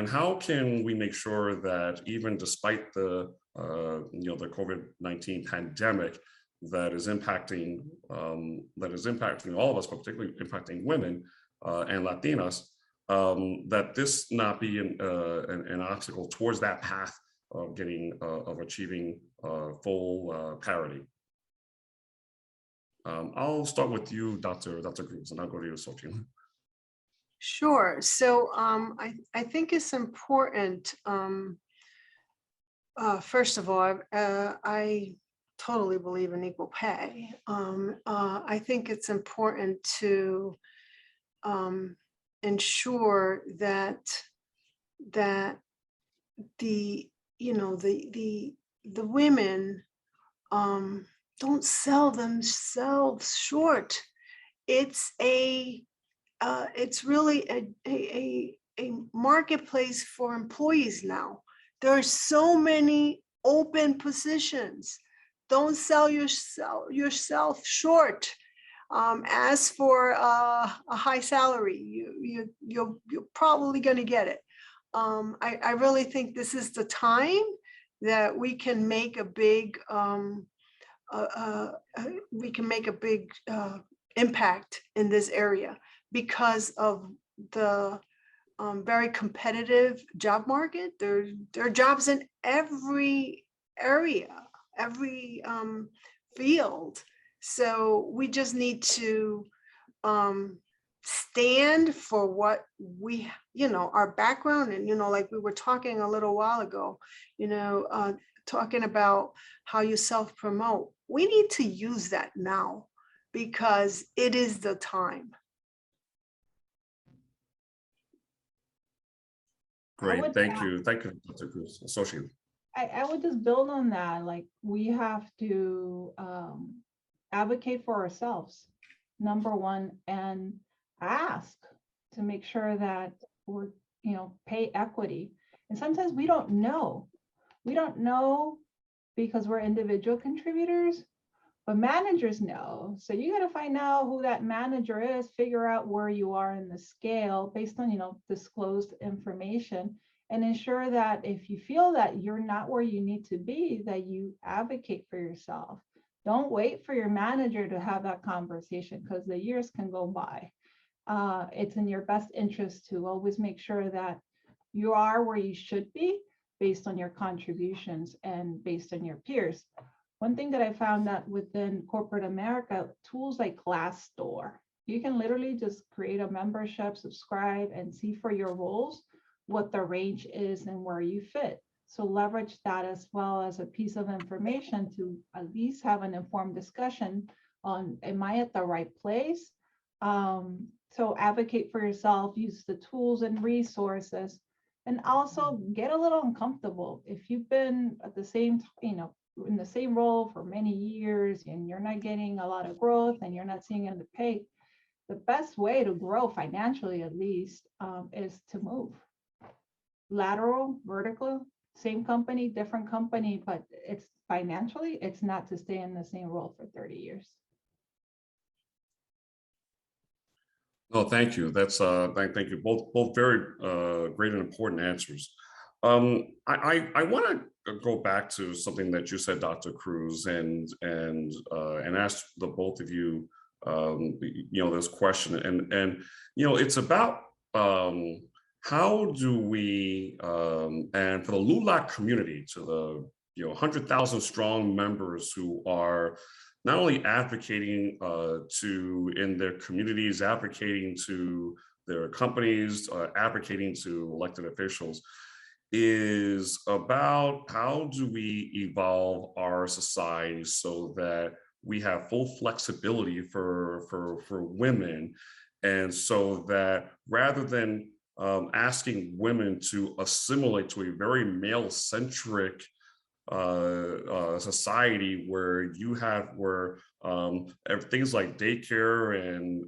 how can we make sure that even despite the the COVID-19 pandemic that is impacting all of us, but particularly impacting women and Latinas, that this not be an obstacle towards that path of achieving full parity? I'll start with you, Dr. Cruz, and I'll go to you, Xochitl. Sure. So I think it's important. First of all, I totally believe in equal pay. I think it's important to ensure that the women don't sell themselves short. It's really a marketplace for employees now. There are so many open positions. Don't sell yourself short. As for a high salary, you're probably going to get it. I really think this is the time that we can make a big impact in this area because of the very competitive job market. There are jobs in every area, every field. So we just need to stand for what we, our background, and, like we were talking a little while ago, talking about how you self-promote. We need to use that now because it is the time. Great, thank you, Dr. Cruz. Xochitl. I would just build on that. Like, we have to advocate for ourselves, number one, and ask to make sure that we're, pay equity. And sometimes we don't know. We don't know because we're individual contributors, but managers know. So you got to find out who that manager is, figure out where you are in the scale based on, disclosed information, and ensure that if you feel that you're not where you need to be, that you advocate for yourself. Don't wait for your manager to have that conversation because the years can go by. It's in your best interest to always make sure that you are where you should be based on your contributions and based on your peers. One thing that I found that within corporate America, tools like Glassdoor, you can literally just create a membership, subscribe, and see for your roles what the range is and where you fit. So leverage that as well as a piece of information to at least have an informed discussion on, am I at the right place? So advocate for yourself, use the tools and resources, and also get a little uncomfortable. If you've been at the same, in the same role for many years and you're not getting a lot of growth and you're not seeing it in the pay, the best way to grow financially, at least, is to move. Lateral, vertical, same company, different company, but it's financially, it's not to stay in the same role for 30 years. No, thank you. That's thank you. Both very great and important answers. I want to go back to something that you said, Dr. Cruz, and ask the both of you, this question, and it's about how do we, and for the LULAC community, to the 100,000 strong members who are not only advocating in their communities, advocating to their companies, advocating to elected officials, is about how do we evolve our society so that we have full flexibility for women, and so that rather than asking women to assimilate to a very male-centric society where you have things like daycare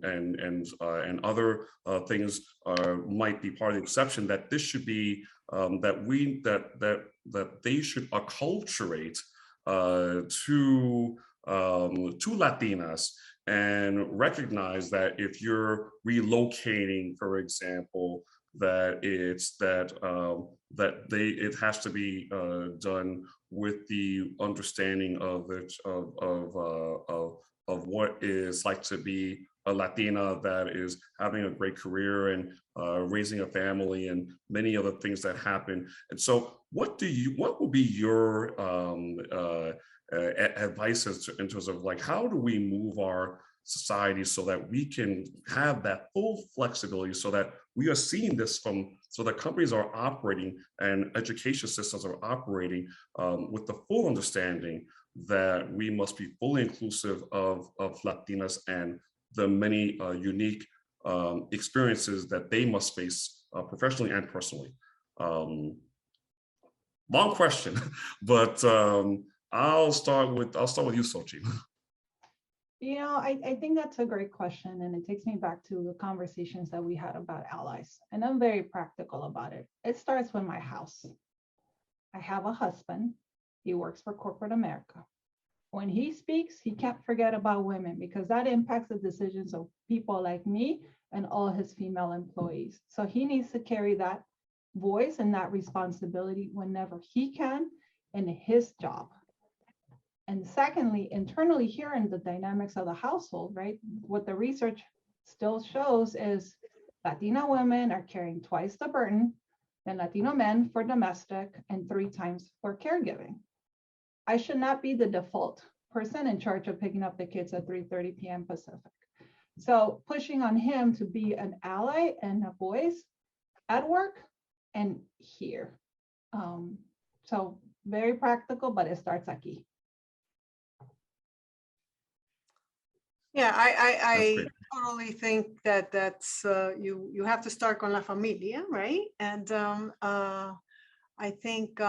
and other things might be part of the exception, that this should be that they should acculturate to Latinas and recognize that if you're relocating, for example, that it has to be done with the understanding of what is like to be a Latina that is having a great career and raising a family and many other things that happen. And so, what would be your advice in terms of like, how do we move our society so that we can have that full flexibility, so that we are seeing this so that companies are operating and education systems are operating with the full understanding that we must be fully inclusive of Latinas and the many unique experiences that they must face professionally and personally. Long question, but I'll start with you, Xochitl. You know, I think that's a great question, and it takes me back to the conversations that we had about allies, and I'm very practical about it. It starts with my house. I have a husband. He works for corporate America. When he speaks, he can't forget about women, because that impacts the decisions of people like me and all his female employees. So he needs to carry that voice and that responsibility whenever he can in his job. And secondly, internally here in the dynamics of the household, right? What the research still shows is Latina women are carrying twice the burden than Latino men for domestic and 3 times for caregiving. I should not be the default person in charge of picking up the kids at 3:30 p.m. Pacific. So pushing on him to be an ally and a voice at work and here. So very practical, but it starts aquí. Yeah, I totally think that's you have to start con la familia, right? And I think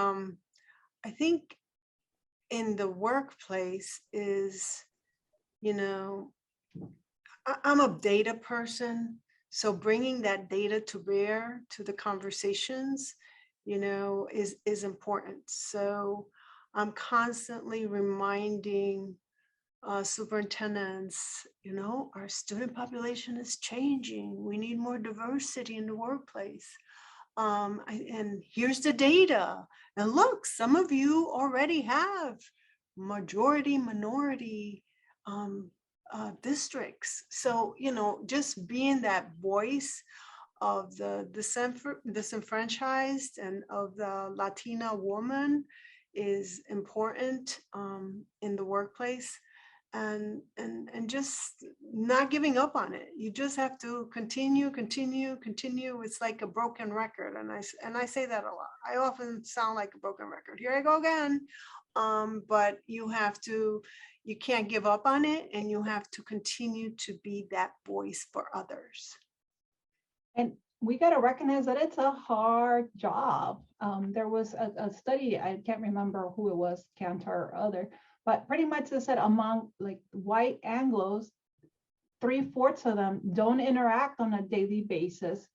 in the workplace is, you know, I'm a data person, so bringing that data to bear to the conversations, you know, is important. So I'm constantly reminding superintendents, you know, our student population is changing. We need more diversity in the workplace. And here's the data. And look, some of you already have majority, minority districts. So, you know, just being that voice of the disenfranchised and of the Latina woman is important in the workplace. And just not giving up on it. You just have to continue. It's like a broken record. And I say that a lot. I often sound like a broken record. Here I go again. But you can't give up on it, and you have to continue to be that voice for others. And we got to recognize that it's a hard job. There was a study, I can't remember who it was, Cantor or other, but pretty much they said among like white Anglos, 3/4 of them don't interact on a daily basis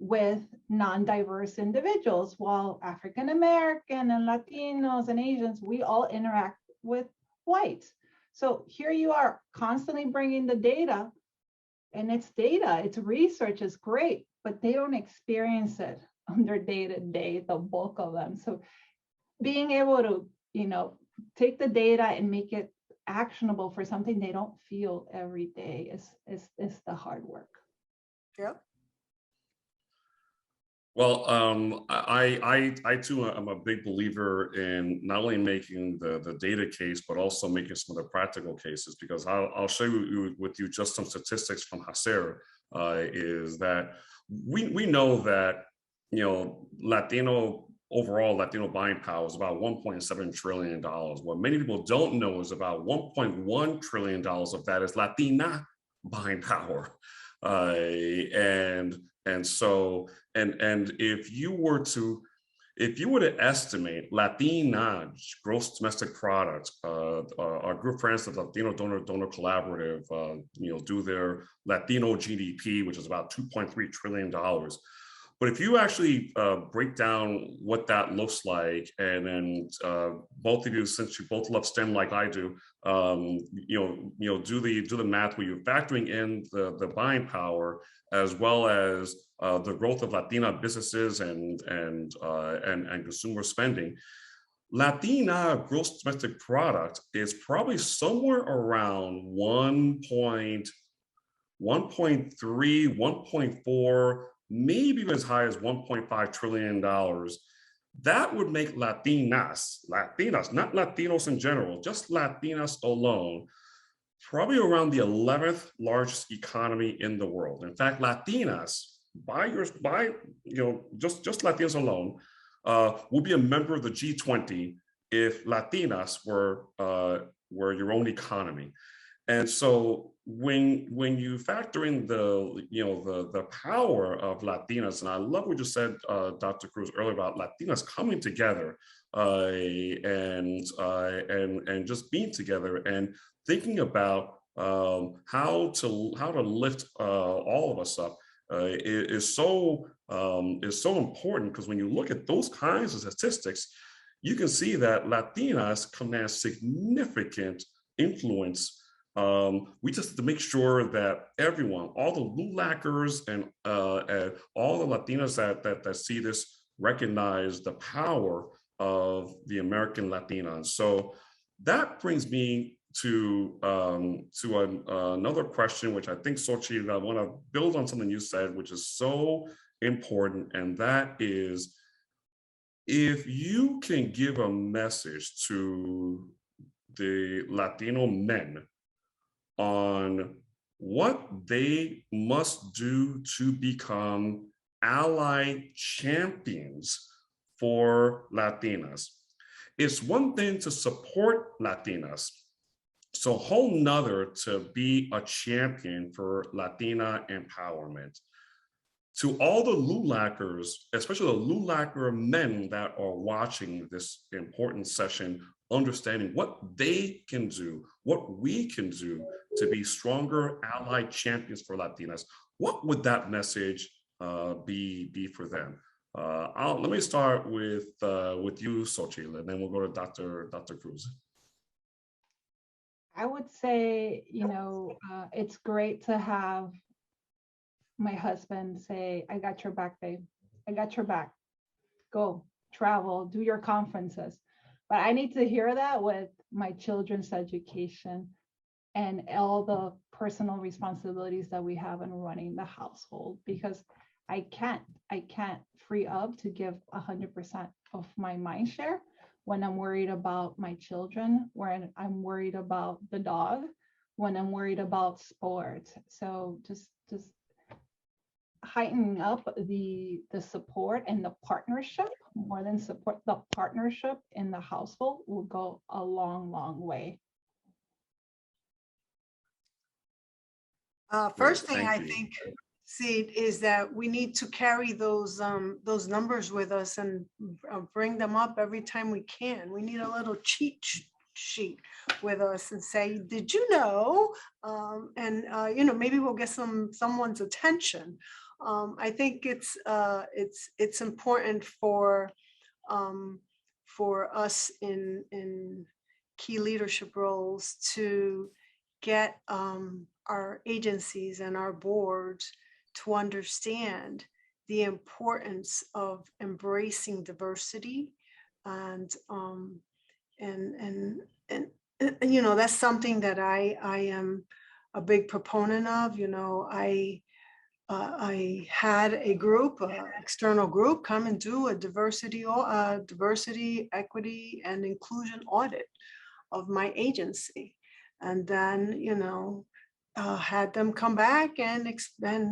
with non-diverse individuals, while African American and Latinos and Asians, we all interact with whites. So here you are constantly bringing the data, and it's data, it's research, is great, but they don't experience it on their day-to-day, the bulk of them. So being able to, you know, take the data and make it actionable for something they don't feel every day is the hard work. Yep. Well, I too am a big believer in not only making the data case, but also making some of the practical cases, because I'll share with you just some statistics from HACER, is that we know that, you know, overall Latino buying power is about $1.7 trillion. What many people don't know is about $1.1 trillion of that is Latina buying power. And so if you were to, If you were to estimate Latina gross domestic product, our good friends at the Latino Donor Collaborative, do their Latino GDP, which is about $2.3 trillion. But if you actually break down what that looks like, and then both of you, since you both love STEM like I do, do the math where you're factoring in the buying power as well as the growth of Latina businesses and consumer spending. Latina gross domestic product is probably somewhere around 1.3, 1.4, maybe even as high as $1.5 trillion. That would make Latinas, not Latinos in general, just Latinas alone, probably around the 11th largest economy in the world. In fact, Latinas, just Latinos alone, will be a member of the G20 if Latinas were your own economy. And so when you factor in the power of Latinas, and I love what you said, Dr. Cruz, earlier about Latinas coming together and just being together and thinking about how to lift all of us up is so important, because when you look at those kinds of statistics, you can see that Latinas command significant influence. We just have to make sure that everyone, all the LULACers and all the Latinas that see this, recognize the power of the American Latina. So that brings me to another question, which I think, Xochitl, I want to build on something you said, which is so important, and that is, if you can give a message to the Latino men on what they must do to become ally champions for Latinas. It's one thing to support Latinas. It's a whole nother to be a champion for Latina empowerment. To all the LULACers, especially the LULACer men that are watching this important session, understanding what they can do, what we can do to be stronger allied champions for Latinas, what would that message be for them? Let me start with you, Xochitl, and then we'll go to Dr. Cruz. I would say, it's great to have my husband say, I got your back, babe. I got your back. Go, travel, do your conferences. But I need to hear that with my children's education and all the personal responsibilities that we have in running the household, because I can't free up to give 100% of my mind share when I'm worried about my children, when I'm worried about the dog, when I'm worried about sports. So just heightening up the support and the partnership, more than support, the partnership in the household will go a long, long way. First thing I think, Sid, is that we need to carry those numbers with us and bring them up every time we can. We need a little cheat sheet with us and say, did you know? Maybe we'll get someone's attention. I think it's important for us in key leadership roles to get our agencies and our boards to understand the importance of embracing diversity, and that's something that I am a big proponent of. I had a group, external group, come and do a diversity, equity, and inclusion audit of my agency, and then had them come back and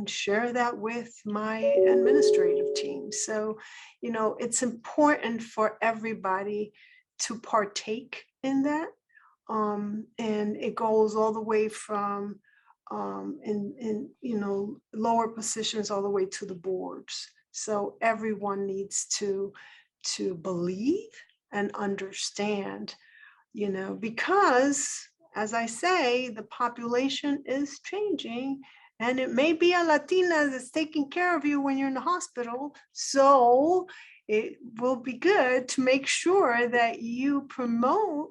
share that with my administrative team. So it's important for everybody to partake in that, and it goes all the way from in lower positions all the way to the boards. So everyone needs to to believe and understand, because as I say, the population is changing, and it may be a Latina that's taking care of you when you're in the hospital. So it will be good to make sure that you promote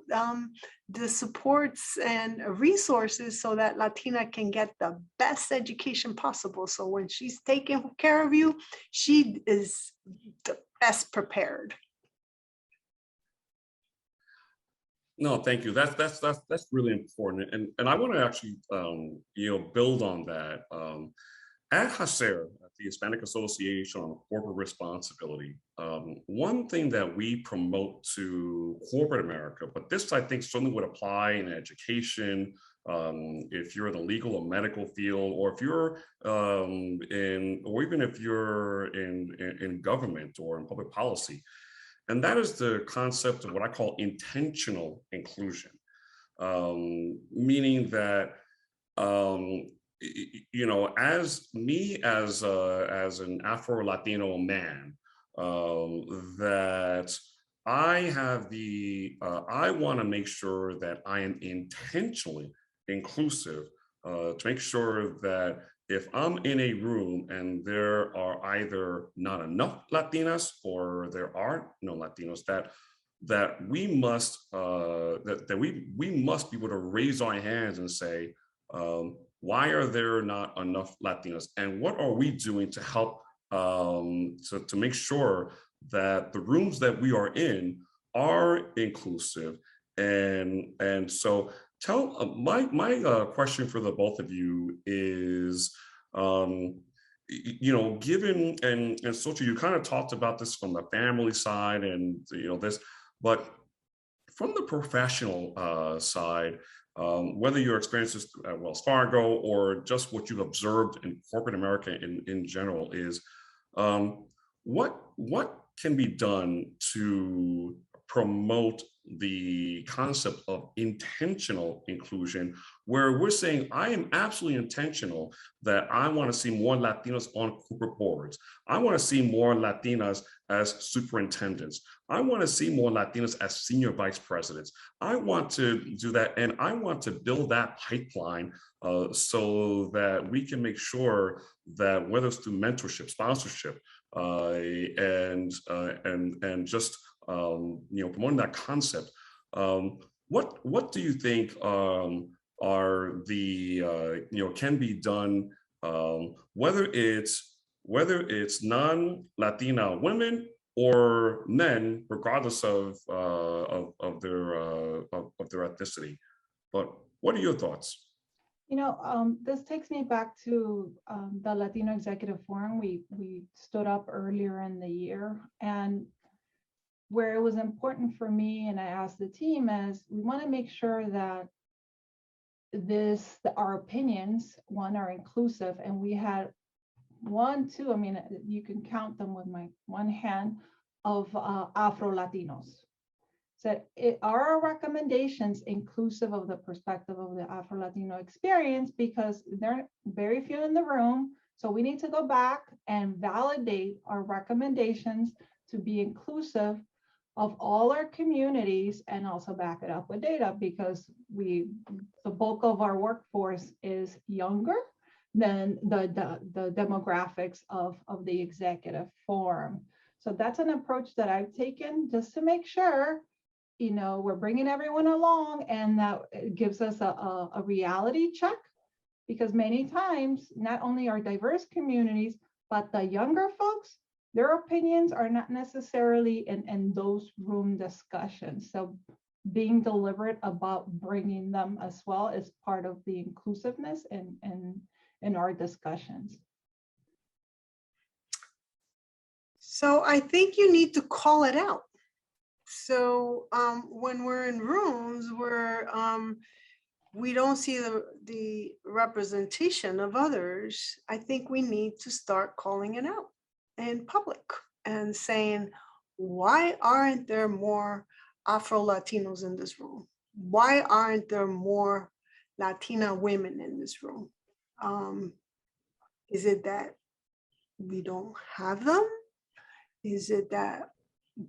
the supports and resources so that Latina can get the best education possible. So when she's taking care of you, she is the best prepared. No, thank you. That's really important, and I want to actually build on that. At HACER, at the Hispanic Association on Corporate Responsibility, one thing that we promote to corporate America, but this I think certainly would apply in education, if you're in the legal or medical field, or if you're even if you're in government or in public policy. And that is the concept of what I call intentional inclusion, meaning that, as an Afro-Latino man, that I have I want to make sure that I am intentionally inclusive, to make sure that if I'm in a room and there are either not enough Latinas or there are no Latinos, that we must we must be able to raise our hands and say, why are there not enough Latinas, and what are we doing to help to make sure that the rooms that we are in are inclusive. And so my question for the both of you is, given, and Xochitl, you kind of talked about this from the family side and but from the professional side, whether your experiences at Wells Fargo or just what you've observed in corporate America in general is, what can be done to promote the concept of intentional inclusion, where we're saying, I am absolutely intentional that I want to see more Latinos on corporate boards. I want to see more Latinas as superintendents. I want to see more Latinas as senior vice presidents. I want to do that, and I want to build that pipeline so that we can make sure that, whether it's through mentorship, sponsorship, and just promoting that concept. What do you think are the can be done, whether it's non-Latina women or men, regardless of their ethnicity? But what are your thoughts? This takes me back to the Latino Executive Forum we stood up earlier in the year, and where it was important for me, and I asked the team, is we want to make sure that our opinions, one, are inclusive, and we had you can count them with my one hand, of Afro-Latinos. Said, are our recommendations inclusive of the perspective of the Afro-Latino experience? Because there are very few in the room, so we need to go back and validate our recommendations to be inclusive of all our communities, and also back it up with data, because the bulk of our workforce is younger than the demographics of the executive forum. So that's an approach that I've taken, just to make sure we're bringing everyone along, and that gives us a reality check, because many times not only are diverse communities, but the younger folks, their opinions are not necessarily in those room discussions. So being deliberate about bringing them as well is part of the inclusiveness in our discussions. So I think you need to call it out. So when we're in rooms where we don't see the representation of others, I think we need to start calling it out in public and saying, why aren't there more Afro-Latinos in this room? Why aren't there more Latina women in this room? Is it that we don't have them? Is it that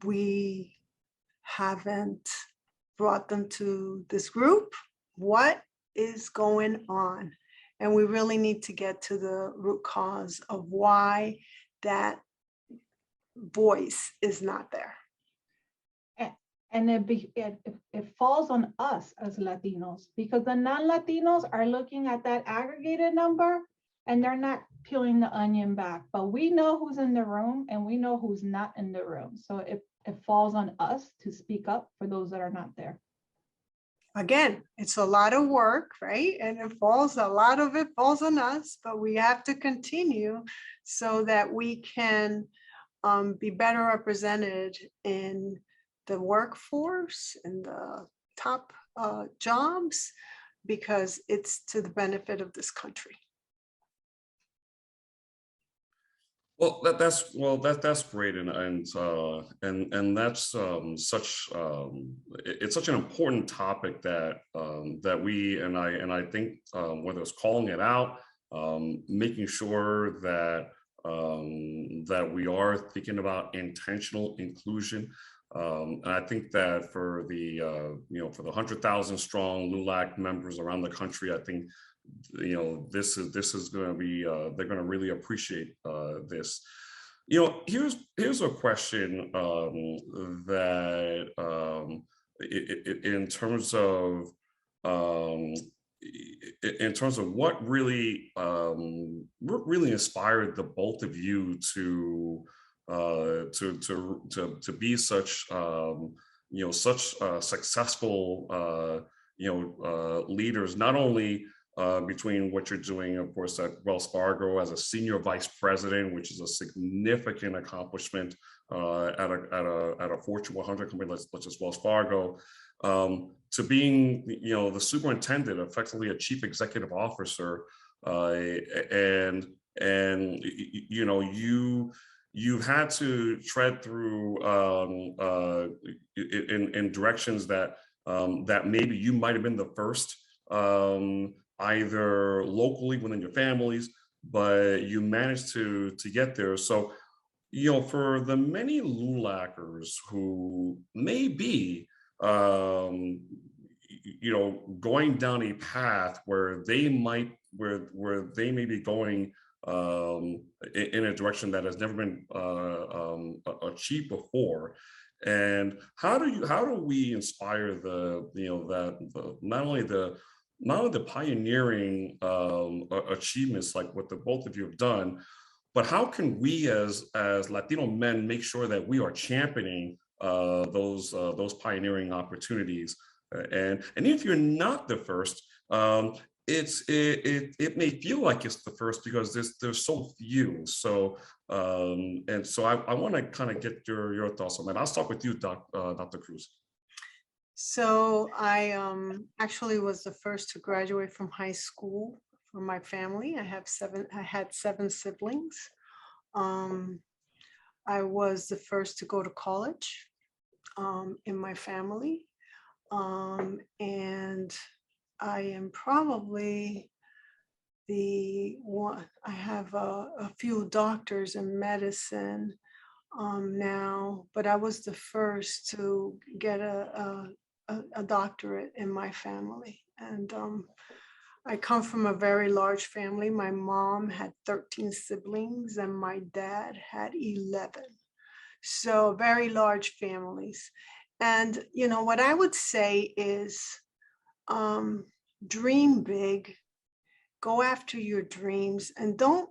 we haven't brought them to this group. What is going on? And we really need to get to the root cause of why that voice is not there. And it falls on us as Latinos, because the non-Latinos are looking at that aggregated number and they're not peeling the onion back. But we know who's in the room and we know who's not in the room. So it falls on us to speak up for those that are not there. Again, it's a lot of work, right? And a lot of it falls on us, but we have to continue so that we can be better represented in the workforce and the top jobs, because it's to the benefit of this country. Well, that's great, and that's it's such an important topic that that we and I think whether it's calling it out, making sure that that we are thinking about intentional inclusion. And I think that for the for the 100,000 strong LULAC members around the country, I think this is going to be they're going to really appreciate this. Here's a question that in terms of what really inspired the both of you to be such such successful leaders, not only between what you're doing, of course, at Wells Fargo as a senior vice president, which is a significant accomplishment at a Fortune 100 company such as Wells Fargo, to being the superintendent, effectively a chief executive officer, and you've had to tread through in directions that that maybe you might have been the first, either locally within your families, but you managed to get there. So, for the many LULACers who may be, going down a path where they may be going in a direction that has never been achieved before. And how do we inspire not only the pioneering achievements like what the both of you have done, but how can we as Latino men make sure that we are championing those pioneering opportunities? And if you're not the first, it may feel like it's the first because there's so few. So so I want to kind of get your thoughts on that. I'll start with you, Dr. Cruz. So I actually was the first to graduate from high school for my family. I had 7 siblings. I was the first to go to college in my family. And I am probably the one. I have a few doctors in medicine now, but I was the first to get a doctorate in my family. And I come from a very large family. My mom had 13 siblings and my dad had 11. So very large families. And, what I would say is dream big, go after your dreams, and don't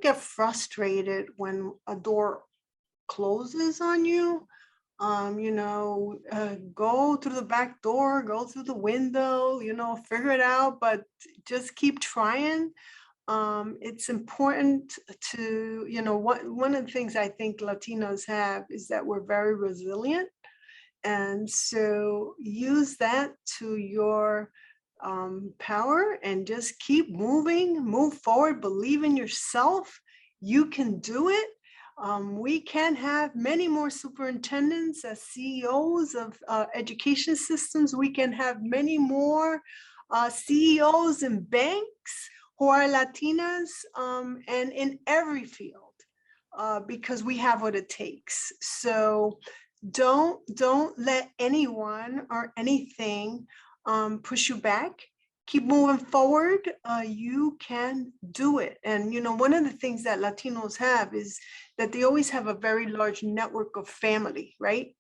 get frustrated when a door closes on you. Go through the back door, go through the window, figure it out, but just keep trying. It's important to, one of the things I think Latinos have is that we're very resilient. And so use that to your power and just keep moving, move forward, believe in yourself. You can do it. We can have many more superintendents as CEOs of education systems. We can have many more CEOs in banks who are Latinas, and in every field. because we have what it takes. So don't let anyone or anything push you back. Keep moving forward. You can do it. And, you know, one of the things that Latinos have is that they always have a very large network of family, right?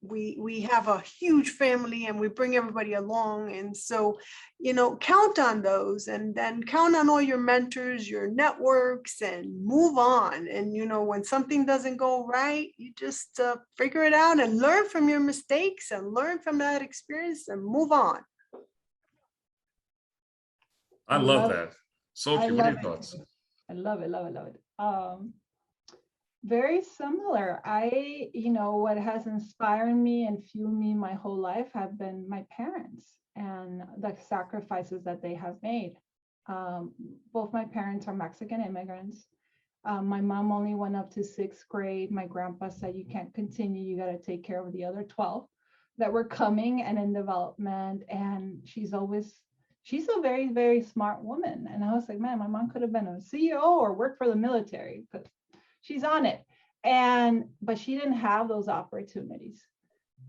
We have a huge family and we bring everybody along. And so, you know, count on those, and then count on all your mentors, your networks, and move on. And, you know, when something doesn't go right, you just figure it out and learn from your mistakes and learn from that experience and move on. I love that. Sophie, what are your thoughts? I love it, love it, love it. Very similar. You know, what has inspired me and fueled me my whole life have been my parents and the sacrifices that they have made. Both my parents are Mexican immigrants. My mom only went up to 6th grade. My grandpa said, you can't continue, you got to take care of the other 12 that were coming and in development. And she's a very, very smart woman. And I was like, man, my mom could have been a CEO or worked for the military, because she's on it. But she didn't have those opportunities.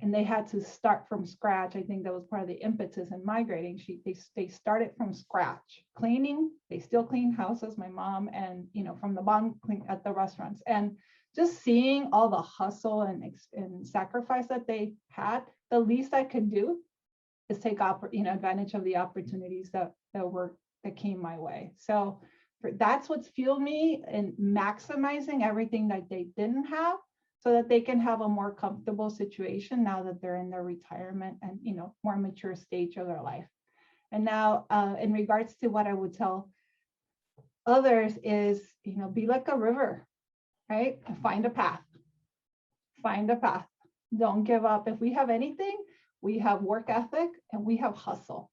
And they had to start from scratch. I think that was part of the impetus in migrating. They started from scratch, cleaning. They still clean houses, my mom, and, you know, from the bottom, clean at the restaurants. And just seeing all the hustle and sacrifice that they had, the least I could do is take advantage of the opportunities that came my way. So that's what's fueled me in maximizing everything that they didn't have, so that they can have a more comfortable situation now that they're in their retirement and, you know, more mature stage of their life. And now, in regards to what I would tell others is, you know, be like a river, right? Find a path. Find a path. Don't give up. If we have anything, we have work ethic and we have hustle,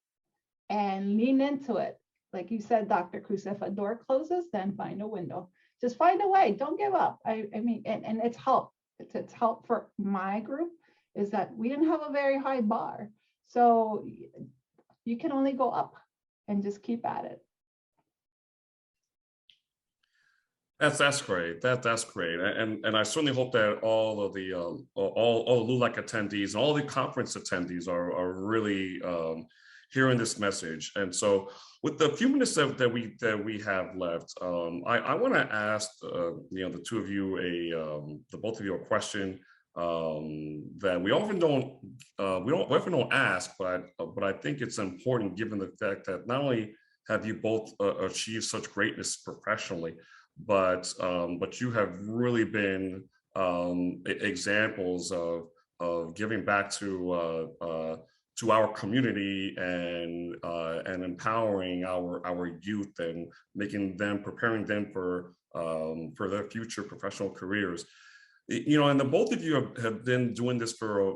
and lean into it. Like you said, Dr. Cruz, if a door closes, then find a window. Just find a way. Don't give up. I mean, and it's help. It's help for my group, is that we didn't have a very high bar. So you can only go up and just keep at it. That's great. That's great. And I certainly hope that all of the all LULAC attendees and all the conference attendees are really hearing this message. And so, with the few minutes that we have left, I want to ask you know, the two of you the both of you a question that we often don't ask, but I think it's important given the fact that not only have you both achieved such greatness professionally, but you have really been examples of giving back to our community and empowering our youth and preparing them for their future professional careers. You know, and the both of you have been doing this for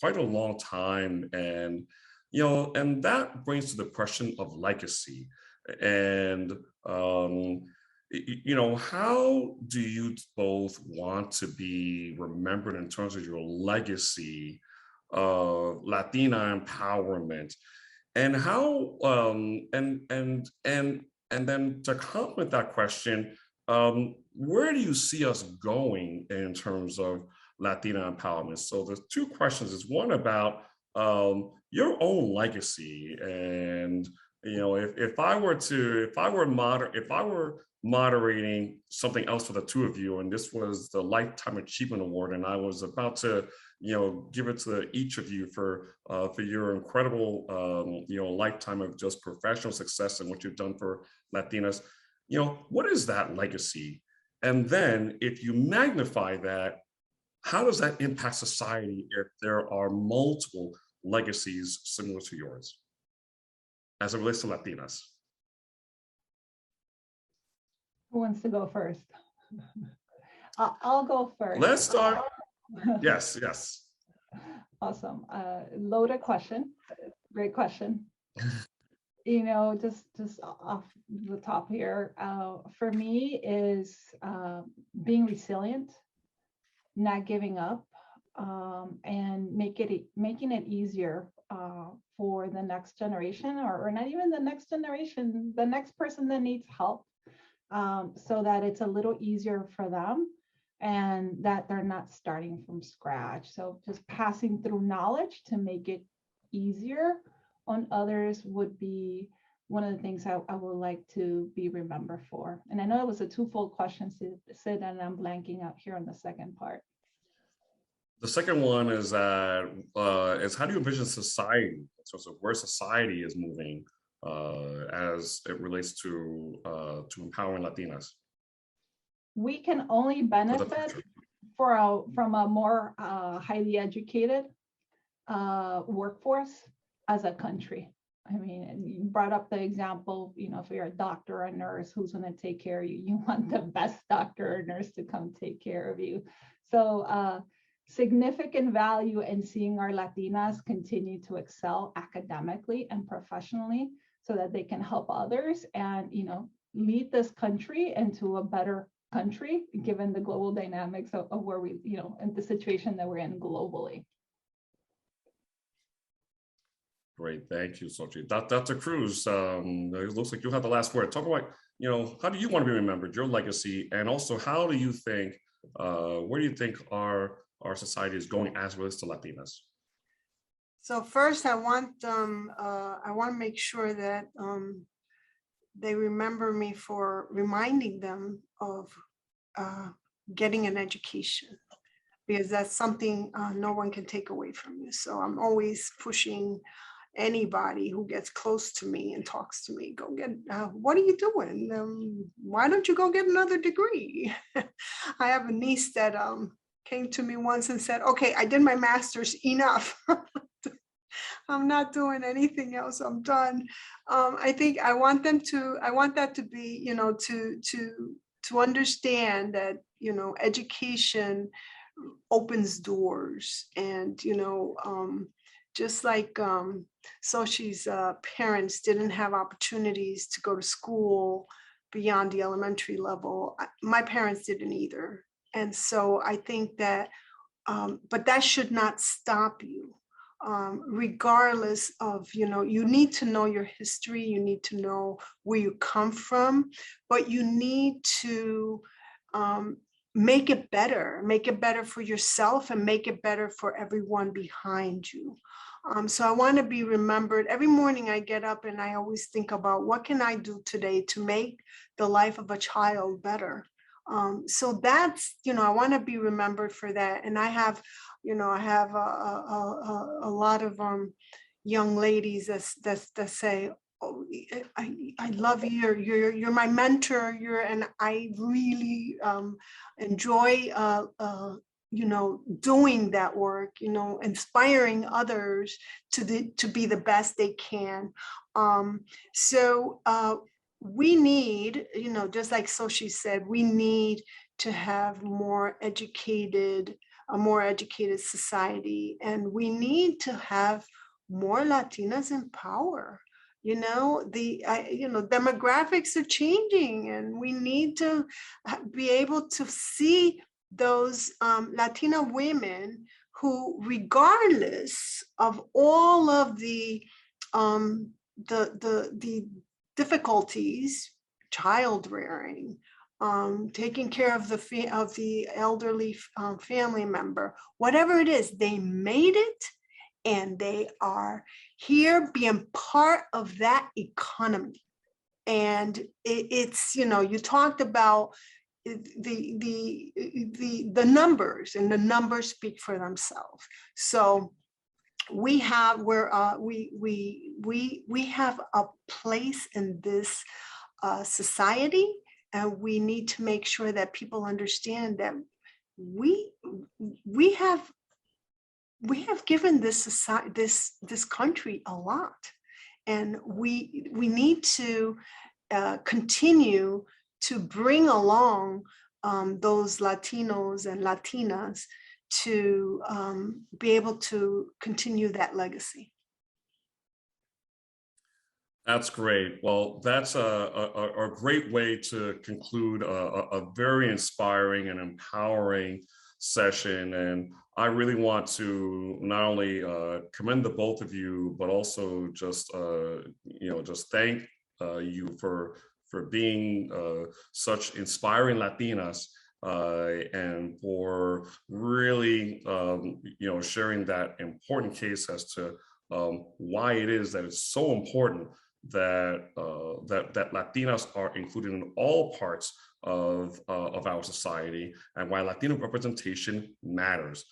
quite a long time, and you know, and that brings to the question of legacy. And you know, how do you both want to be remembered in terms of your legacy of Latina empowerment, and how and then to complement that question, where do you see us going in terms of Latina empowerment? So there's two questions. Is one about your own legacy, and you know, if I were moderating something else for the two of you, and this was the Lifetime Achievement Award, and I was about to, you know, give it to each of you for your incredible, you know, lifetime of just professional success and what you've done for Latinas. You know, what is that legacy? And then if you magnify that, how does that impact society if there are multiple legacies similar to yours as it relates to Latinas? Who wants to go first? I'll go first. Let's start. Yes. Awesome. Loaded question. Great question. You know, just off the top here, for me is being resilient, not giving up, and making it easier for the next generation, or not even the next generation, the next person that needs help, so that it's a little easier for them and that they're not starting from scratch. So just passing through knowledge to make it easier on others would be one of the things I would like to be remembered for. And I know it was a twofold question, Sid, and I'm blanking out here on the second part. The second one is that is how do you envision society in terms of where society is moving as it relates to empowering Latinas? We can only benefit from a more highly educated workforce as a country. I mean, you brought up the example, you know, if you're a doctor or a nurse, who's going to take care of you? You want the best doctor or nurse to come take care of you. So significant value in seeing our Latinas continue to excel academically and professionally so that they can help others and, you know, lead this country into a better country, given the global dynamics of where we, you know, and the situation that we're in globally. Great, thank you, Xochitl. Dr. Cruz, it looks like you have the last word. Talk about, you know, how do you want to be remembered, your legacy, and also how do you think, where do you think our society is going as it relates to Latinas? So first, I want to make sure that they remember me for reminding them of getting an education, because that's something no one can take away from you. So I'm always pushing anybody who gets close to me and talks to me, go get, what are you doing? Why don't you go get another degree? I have a niece that came to me once and said, okay, I did my master's, enough. I'm not doing anything else, I'm done. I think I want that to be, you know, to understand that, you know, education opens doors, and, you know, just like Xochitl's parents didn't have opportunities to go to school beyond the elementary level, my parents didn't either. And so I think that, but that should not stop you. Regardless of, you know, you need to know your history, you need to know where you come from, but you need to make it better for yourself and make it better for everyone behind you. So I want to be remembered. Every morning I get up and I always think about what can I do today to make the life of a child better. So that's, you know, I want to be remembered for that. And I have, you know, I have a lot of young ladies that say, oh, I love you, you're my mentor, and I really enjoy you know, doing that work, you know, inspiring others to be the best they can. So we need, you know, just like Xochitl said, we need to have a more educated society, and we need to have more Latinas in power. You know, you know, demographics are changing, and we need to be able to see those Latina women who, regardless of all of the difficulties, child rearing, taking care of the elderly family member, whatever it is, they made it, and they are here being part of that economy. And it's, you know, you talked about the numbers, and the numbers speak for themselves. So we have we have a place in this society, and we need to make sure that people understand that we have given this society, this country, a lot, and we need to continue to bring along those Latinos and Latinas to be able to continue that legacy. That's great. Well, that's a great way to conclude a very inspiring and empowering session. And I really want to not only commend the both of you, but also just, you know, just thank you for being such inspiring Latinas, and for really, sharing that important case as to why it is that it's so important that that Latinas are included in all parts of our society, and why Latino representation matters.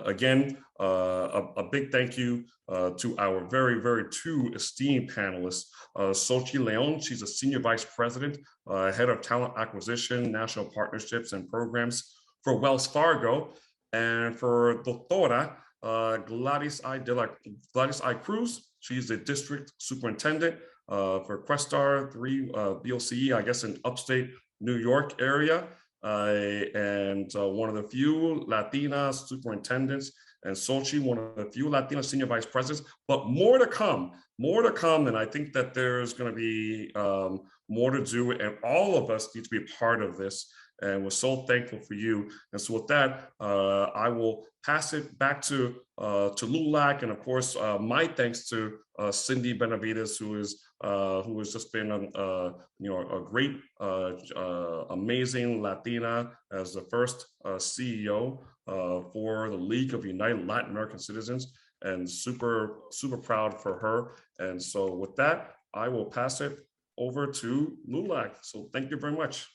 Again, a big thank you to our very, very two esteemed panelists, Xochitl. She's a Senior Vice President, Head of Talent Acquisition, National Partnerships and Programs for Wells Fargo, and for Doctora Gladys Cruz. She's the District Superintendent for Questar 3 BOCE, I guess in upstate New York area. And one of the few Latina superintendents, and Xochitl, one of the few Latina senior vice presidents, but more to come, and I think that there's going to be more to do, and all of us need to be a part of this, and we're so thankful for you. And so with that, I will pass it back to LULAC, and of course, my thanks to Cindy Benavides, who has just been a great, amazing Latina as the first CEO for the League of United Latin American Citizens, and super proud for her. And so with that, I will pass it over to LULAC. So thank you very much.